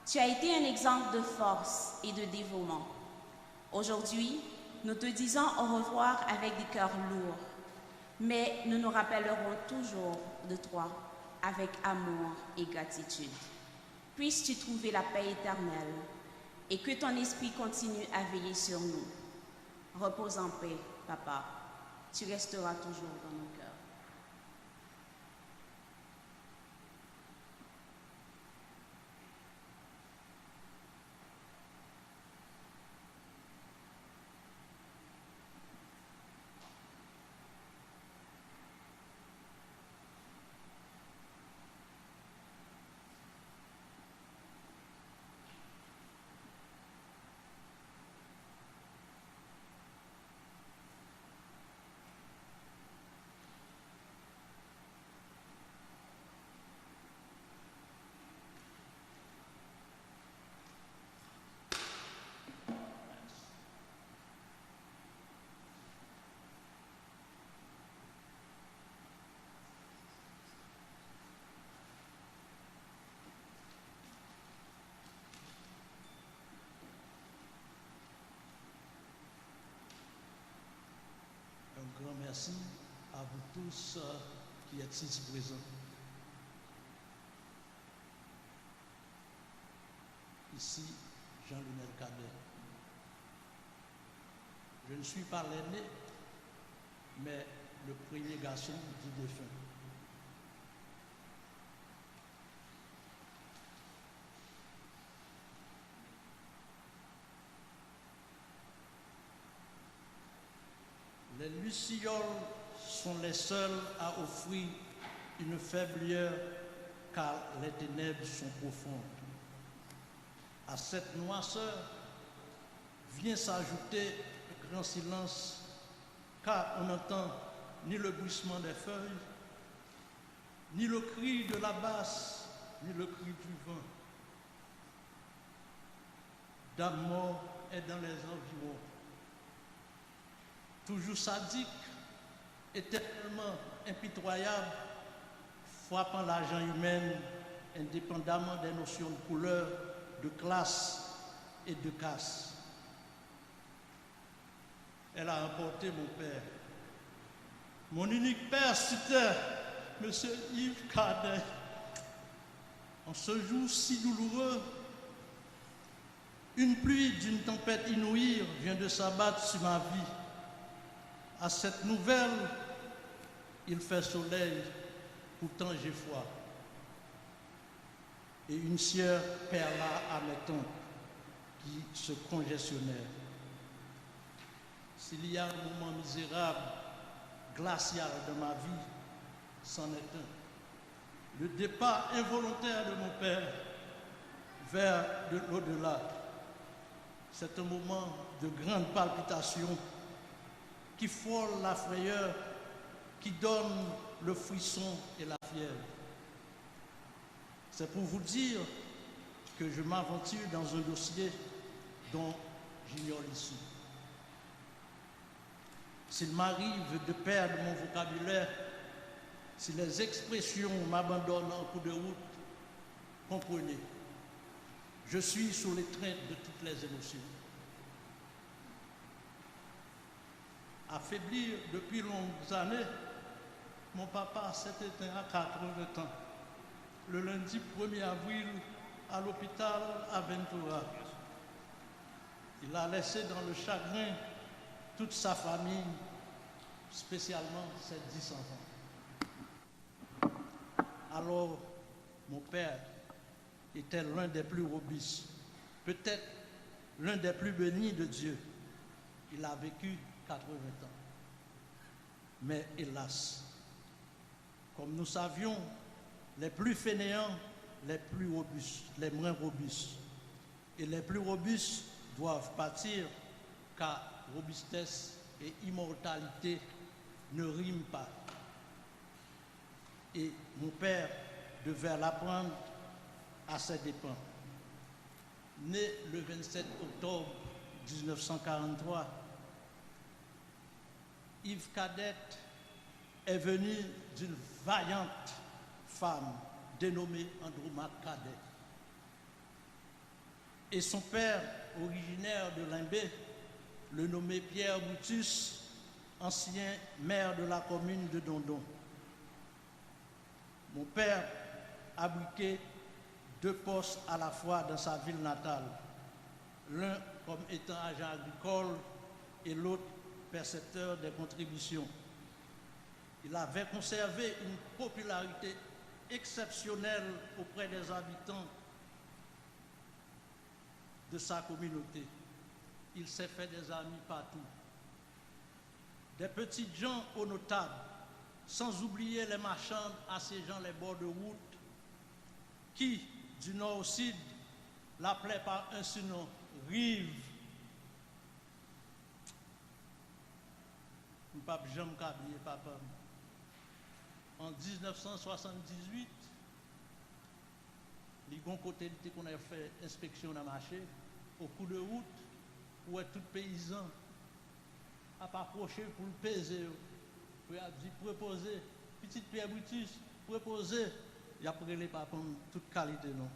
tu as été un exemple de force et de dévouement. Aujourd'hui, nous te disons au revoir avec des cœurs lourds, mais nous nous rappellerons toujours de toi avec amour et gratitude. Puisses-tu trouver la paix éternelle et que ton esprit continue à veiller sur nous. Repose en paix, Papa. Tu resteras toujours dans nos cœurs. Un grand merci à vous tous qui êtes ici présents. Ici, Jean-Lionel Cadet. Je ne suis pas l'aîné, mais le premier garçon du défunt. Les lucioles sont les seules à offrir une faible lueur car les ténèbres sont profondes. À cette noirceur vient s'ajouter le grand silence car on n'entend ni le bruissement des feuilles, ni le cri de la basse, ni le cri du vent. Dame mort est dans les environs. Toujours sadique, éternellement impitoyable, frappant l'argent humain indépendamment des notions de couleur, de classe et de caste. Elle a emporté mon père. Mon unique père, c'était M. Yves Cadet. En ce jour si douloureux, une pluie d'une tempête inouïe vient de s'abattre sur ma vie. À cette nouvelle, il fait soleil, pourtant j'ai froid. Et une sueur perla à mes tempes qui se congestionnèrent. S'il y a un moment misérable, glacial de ma vie, c'en est un. Le départ involontaire de mon père vers l'au-delà. C'est un moment de grande palpitation qui frôle la frayeur, qui donne le frisson et la fièvre. C'est pour vous dire que je m'aventure dans un dossier dont j'ignore l'issue. S'il m'arrive de perdre mon vocabulaire, si les expressions m'abandonnent en cours de route, comprenez, je suis sous l'étreinte de toutes les émotions. Affaibli depuis longues années, mon papa s'est éteint à 80 ans, le lundi 1er avril à l'hôpital à Ventura. Il a laissé dans le chagrin toute sa famille, spécialement ses 10 enfants. Alors, mon père était l'un des plus robustes, peut-être l'un des plus bénis de Dieu. Il a vécu 80 ans. Mais hélas, comme nous savions, les plus fainéants, les plus robustes, les moins robustes. Et les plus robustes doivent partir car robustesse et immortalité ne riment pas. Et mon père devait l'apprendre à ses dépens. Né le 27 octobre 1943, Yves Cadet est venu d'une vaillante femme dénommée Andromaque Cadet. Et son père, originaire de Limbé, le nommé Pierre Boutus, ancien maire de la commune de Dondon. Mon père a briqué 2 postes à la fois dans sa ville natale, l'un comme étant agent agricole et l'autre percepteur des contributions. Il avait conservé une popularité exceptionnelle auprès des habitants de sa communauté. Il s'est fait des amis partout. Des petits gens aux notables, sans oublier les marchands assiégeant les bords de route, qui, du nord au sud, l'appelaient par un surnom, Rive. Je ne peux pas jamais oublier papa. En 1978, les bons côtés qu'on a fait inspection dans le marché, au coup de route, où tout paysan a approché pour le peser. Il a dit, proposer, petite Pierre Boutus, proposer. Il a pris les papas toute qualité, non.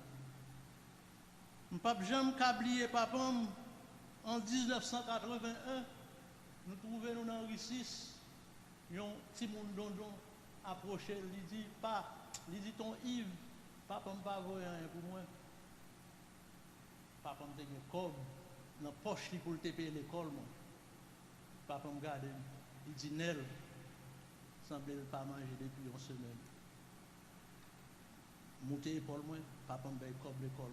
Je ne peux pas jamais oublier papa. En 1981, nous trouvons dans Rue 6, un petit monde dondon approché, il dit, il dit ton Yves, papa ne pas voir rien pour moi. Papa me dit, comme dans la poche pour le payer l'école. Papa me regarde, il dit, Nel, semble pas manger depuis une semaine. Monter l'école, papa me dit, comme l'école.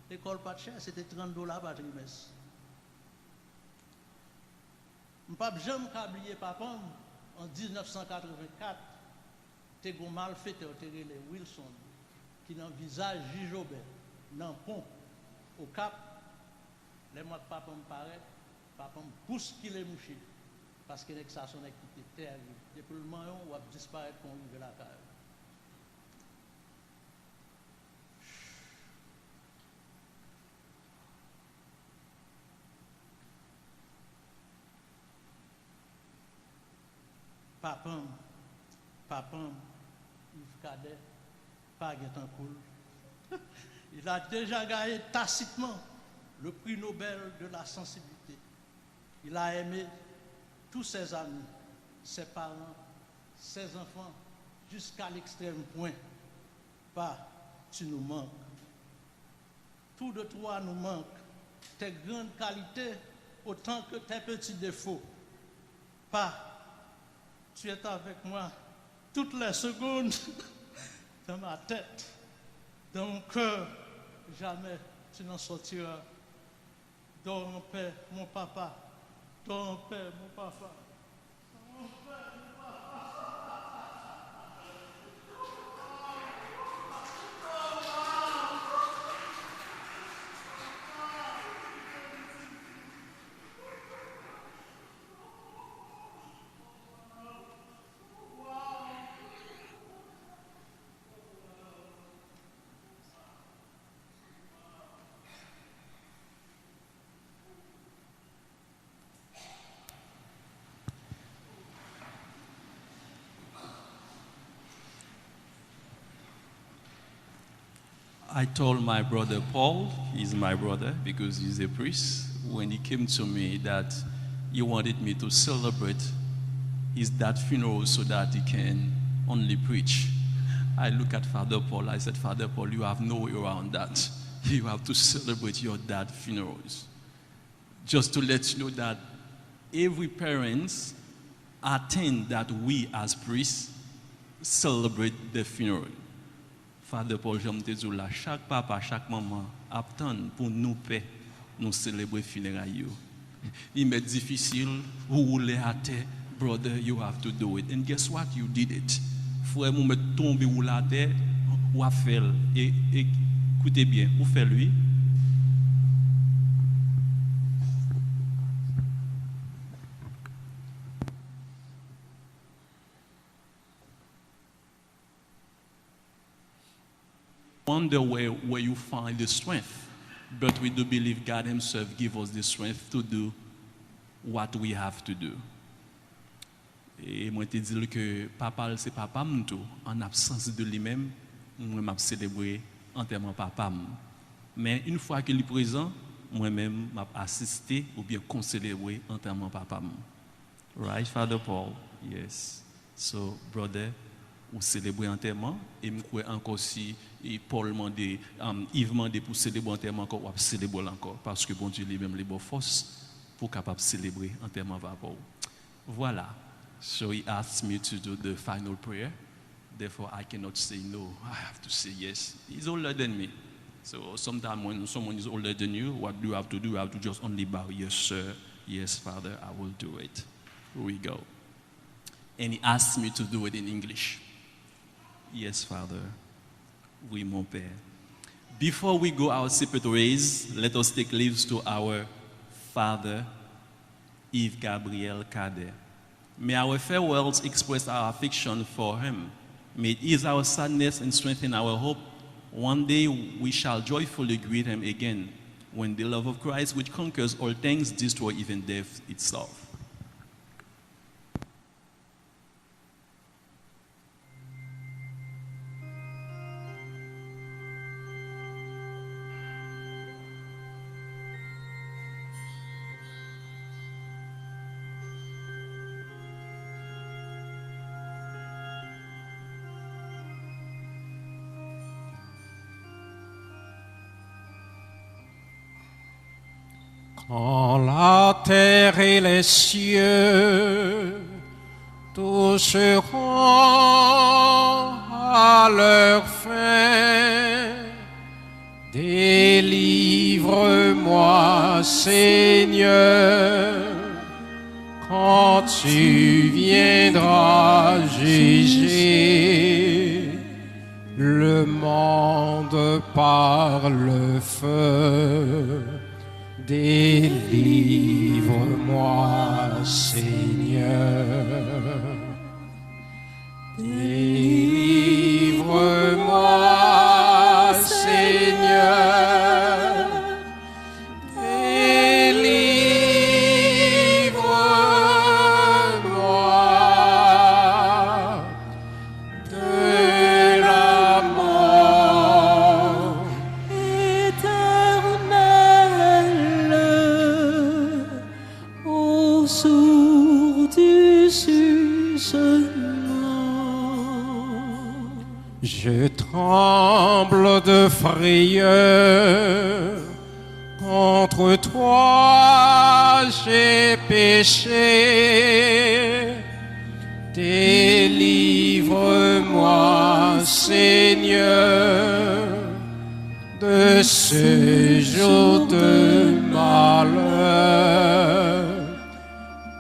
L'école pas de cher, c'était $30 par trimestre. Je ne peux pas jamais oublier papa, en 1984, tu as un malfaiteur, les Wilson, qui dans le visage Gijobert, dans le pont, au cap, les mois que papa me paraît, papa me pousse qu'il est mouché. Parce que ça son activité terrible. Depuis le moment où on va disparaître quand on ouvre la carrière. Papa, Yves Cadet, pas Guetan Cool. Il a déjà gagné tacitement le prix Nobel de la sensibilité. Il a aimé tous ses amis, ses parents, ses enfants, jusqu'à l'extrême point. Tu nous manques. Tous de toi nous manquent. Tes grandes qualités autant que tes petits défauts. Tu es avec moi toutes les secondes dans ma tête, dans mon cœur. Jamais tu n'en sortiras. Dors en paix, mon papa. Dors en paix, mon papa. Dors en paix, mon papa. I told my brother Paul, he's my brother because he's a priest, when he came to me that he wanted me to celebrate his dad's funeral so that he can only preach. I look at Father Paul, I said, Father Paul, you have no way around that. You have to celebrate your dad's funerals. Just to let you know that every parent attend that we as priests celebrate the funeral. Father Paul, j'aime te dire là, chaque papa, chaque maman attend pour nous paix, nous célébrer funérailles. Il est difficile, vous roulez à terre, brother, you have to do it. And guess what? You did it. Frère, vous me tombez ou la terre, ou à faire. Et écoutez bien, vous faites lui. Wonder where you find the strength, but we do believe God Himself gives us the strength to do what we have to do. Et moi, je te dis que papa, c'est papa, en absence de lui-même, moi, je célébrer entièrement papa. Mais une fois qu'il est présent, moi-même m'a assisté ou bien concélébrer enterrement papa. Right, Father Paul? Yes. So, brother, ou célébrer enterrement et me crois encore si et Paul mandé Yves mandé pour célébrer enterrement encore ou célébrer encore parce que bon Dieu lui-même les bonnes forces pour capable célébrer enterrement papa. Voilà. So he asked me to do the final prayer. Therefore I cannot say no. I have to say yes. He's older than me. So sometimes when someone is older than you, what do you have to do? You have to just only bow. Yes, sir. Yes, Father, I will do it. Here we go. And he asked me to do it in English. Yes, Father. Oui, mon Père. Before we go our separate ways, let us take leaves to our Father, Yves Gabriel Cadet. May our farewells express our affection for him. May it ease our sadness and strengthen our hope. One day we shall joyfully greet him again, when the love of Christ, which conquers all things, destroys even death itself. Quand la terre et les cieux toucheront à leur fin, délivre-moi, Seigneur, quand tu viendras juger le monde par le feu. Délivre-moi, Seigneur. Délivre-moi, Seigneur. Délivre-moi de la mort éternelle, au sourd du jugement. Je tremble de frayeur, contre toi j'ai péché. Délivre-moi, Seigneur, de ce jour de malheur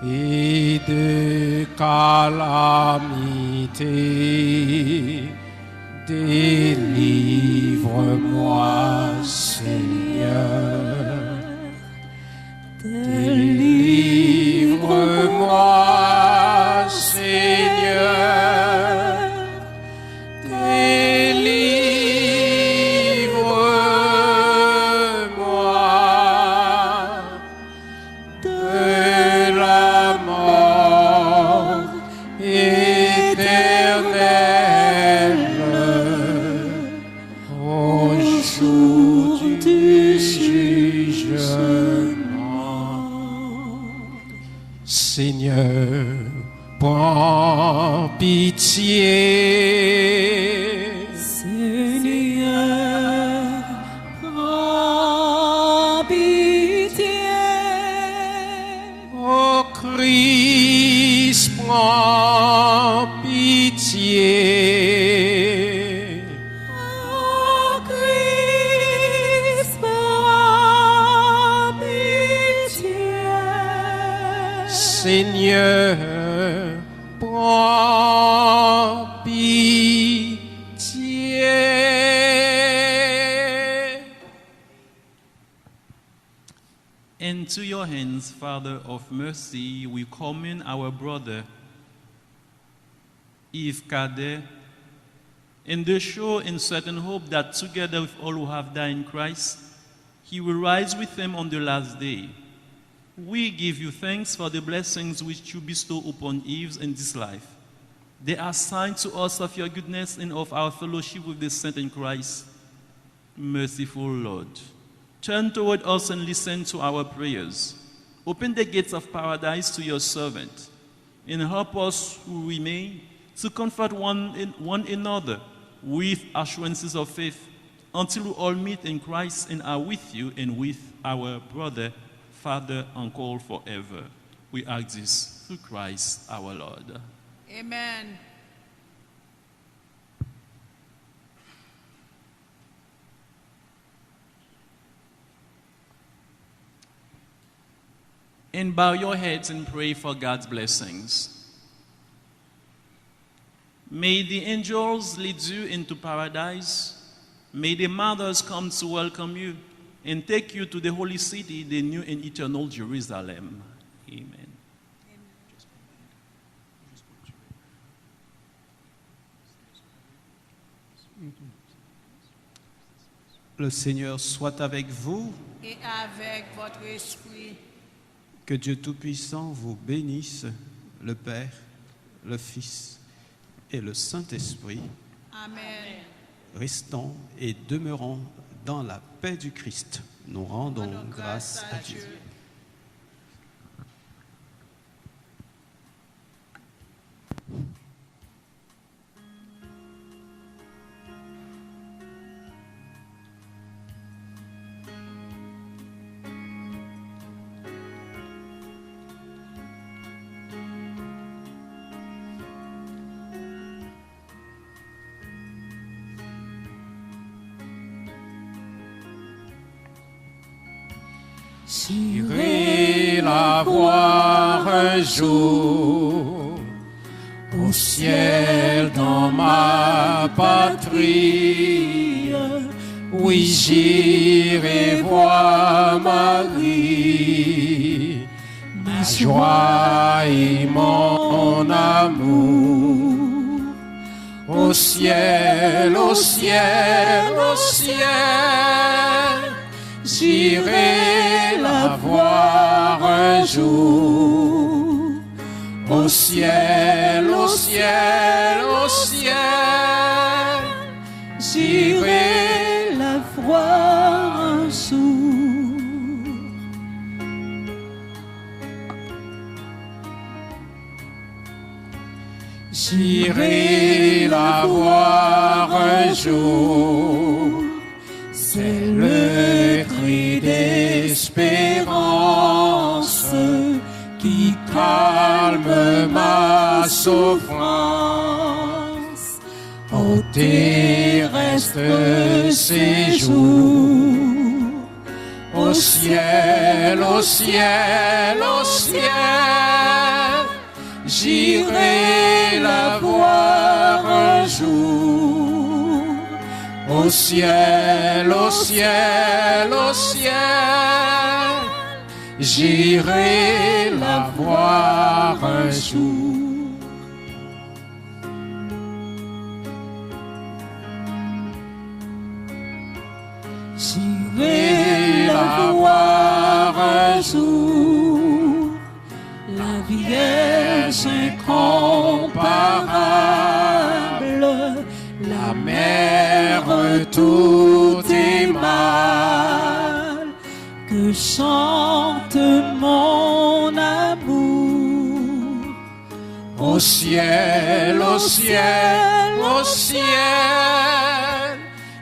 et de calamité. Délivre-moi, Seigneur. Délivre-moi, Seigneur. Délivre-moi de la mort éternelle au jour du jugement. Seigneur, prends pitié. Seigneur, prends pitié. Ô Christ, prends pitié. Ô Christ, prends pitié. Seigneur, prends pitié. Into your hands, Father of mercy, we commune our brother, Yves Cadet, in the sure and certain hope that together with all who have died in Christ, he will rise with them on the last day. We give you thanks for the blessings which you bestow upon Yves in this life. They are signs to us of your goodness and of our fellowship with the saints in Christ. Merciful Lord, Turn toward us and listen to our prayers. Open the gates of paradise to your servant, and help us who remain to comfort one another with assurances of faith, until we all meet in Christ and are with you and with our brother, Father, uncle forever. We ask this through Christ our Lord. Amen. And bow your heads and pray for God's blessings. May the angels lead you into paradise. May the mothers come to welcome you and take you to the holy city, the new and eternal Jerusalem. Amen. Le Seigneur soit avec vous. Et avec votre esprit. Que Dieu Tout-Puissant vous bénisse, le Père, le Fils et le Saint-Esprit. Amen. Restons et demeurons dans la paix du Christ. Nous rendons grâce à Dieu. J'irai la voir un jour au ciel dans ma patrie. Oui, j'irai voir Marie, ma joie et mon amour. Au ciel, au ciel, au ciel, j'irai la voir un jour. Au ciel, au ciel, au ciel, j'irai la voir un jour. J'irai la voir un jour. C'est le cri d'espérance qui calme ma souffrance. Au terrestre séjour, au ciel, au ciel, au ciel, j'irai la voir un jour. Au ciel, au ciel, au ciel, j'irai la voir un jour. J'irai la voir un jour, la Vierge incomparable, la mère tout aimable, que chante mon amour. Au ciel, au ciel, au ciel,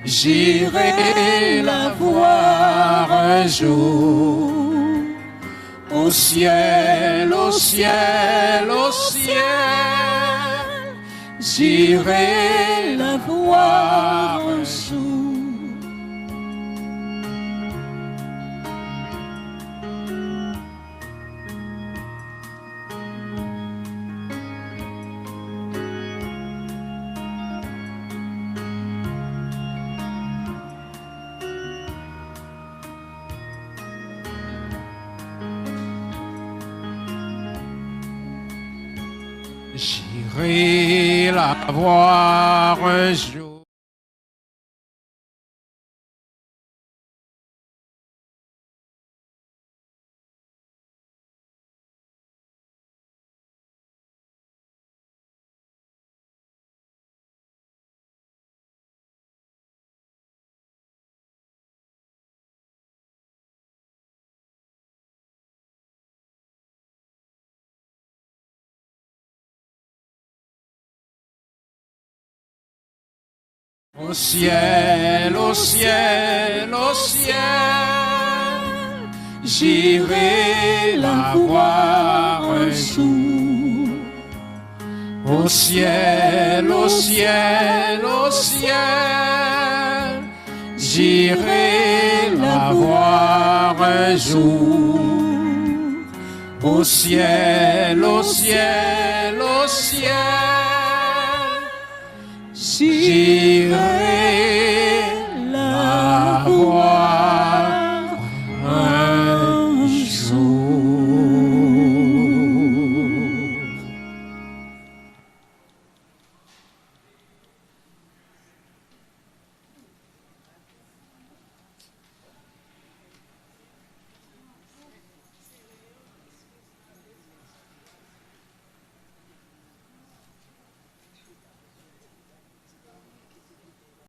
j'irai la voir un jour. Au ciel, au ciel, au ciel, j'irai la voir un jour. J'irai la voir un jour. Au ciel, au ciel, au ciel, j'irai la voir un jour. Au ciel, au ciel, au ciel, j'irai la voir un jour. Au ciel, au ciel, au ciel, j'irai la voir.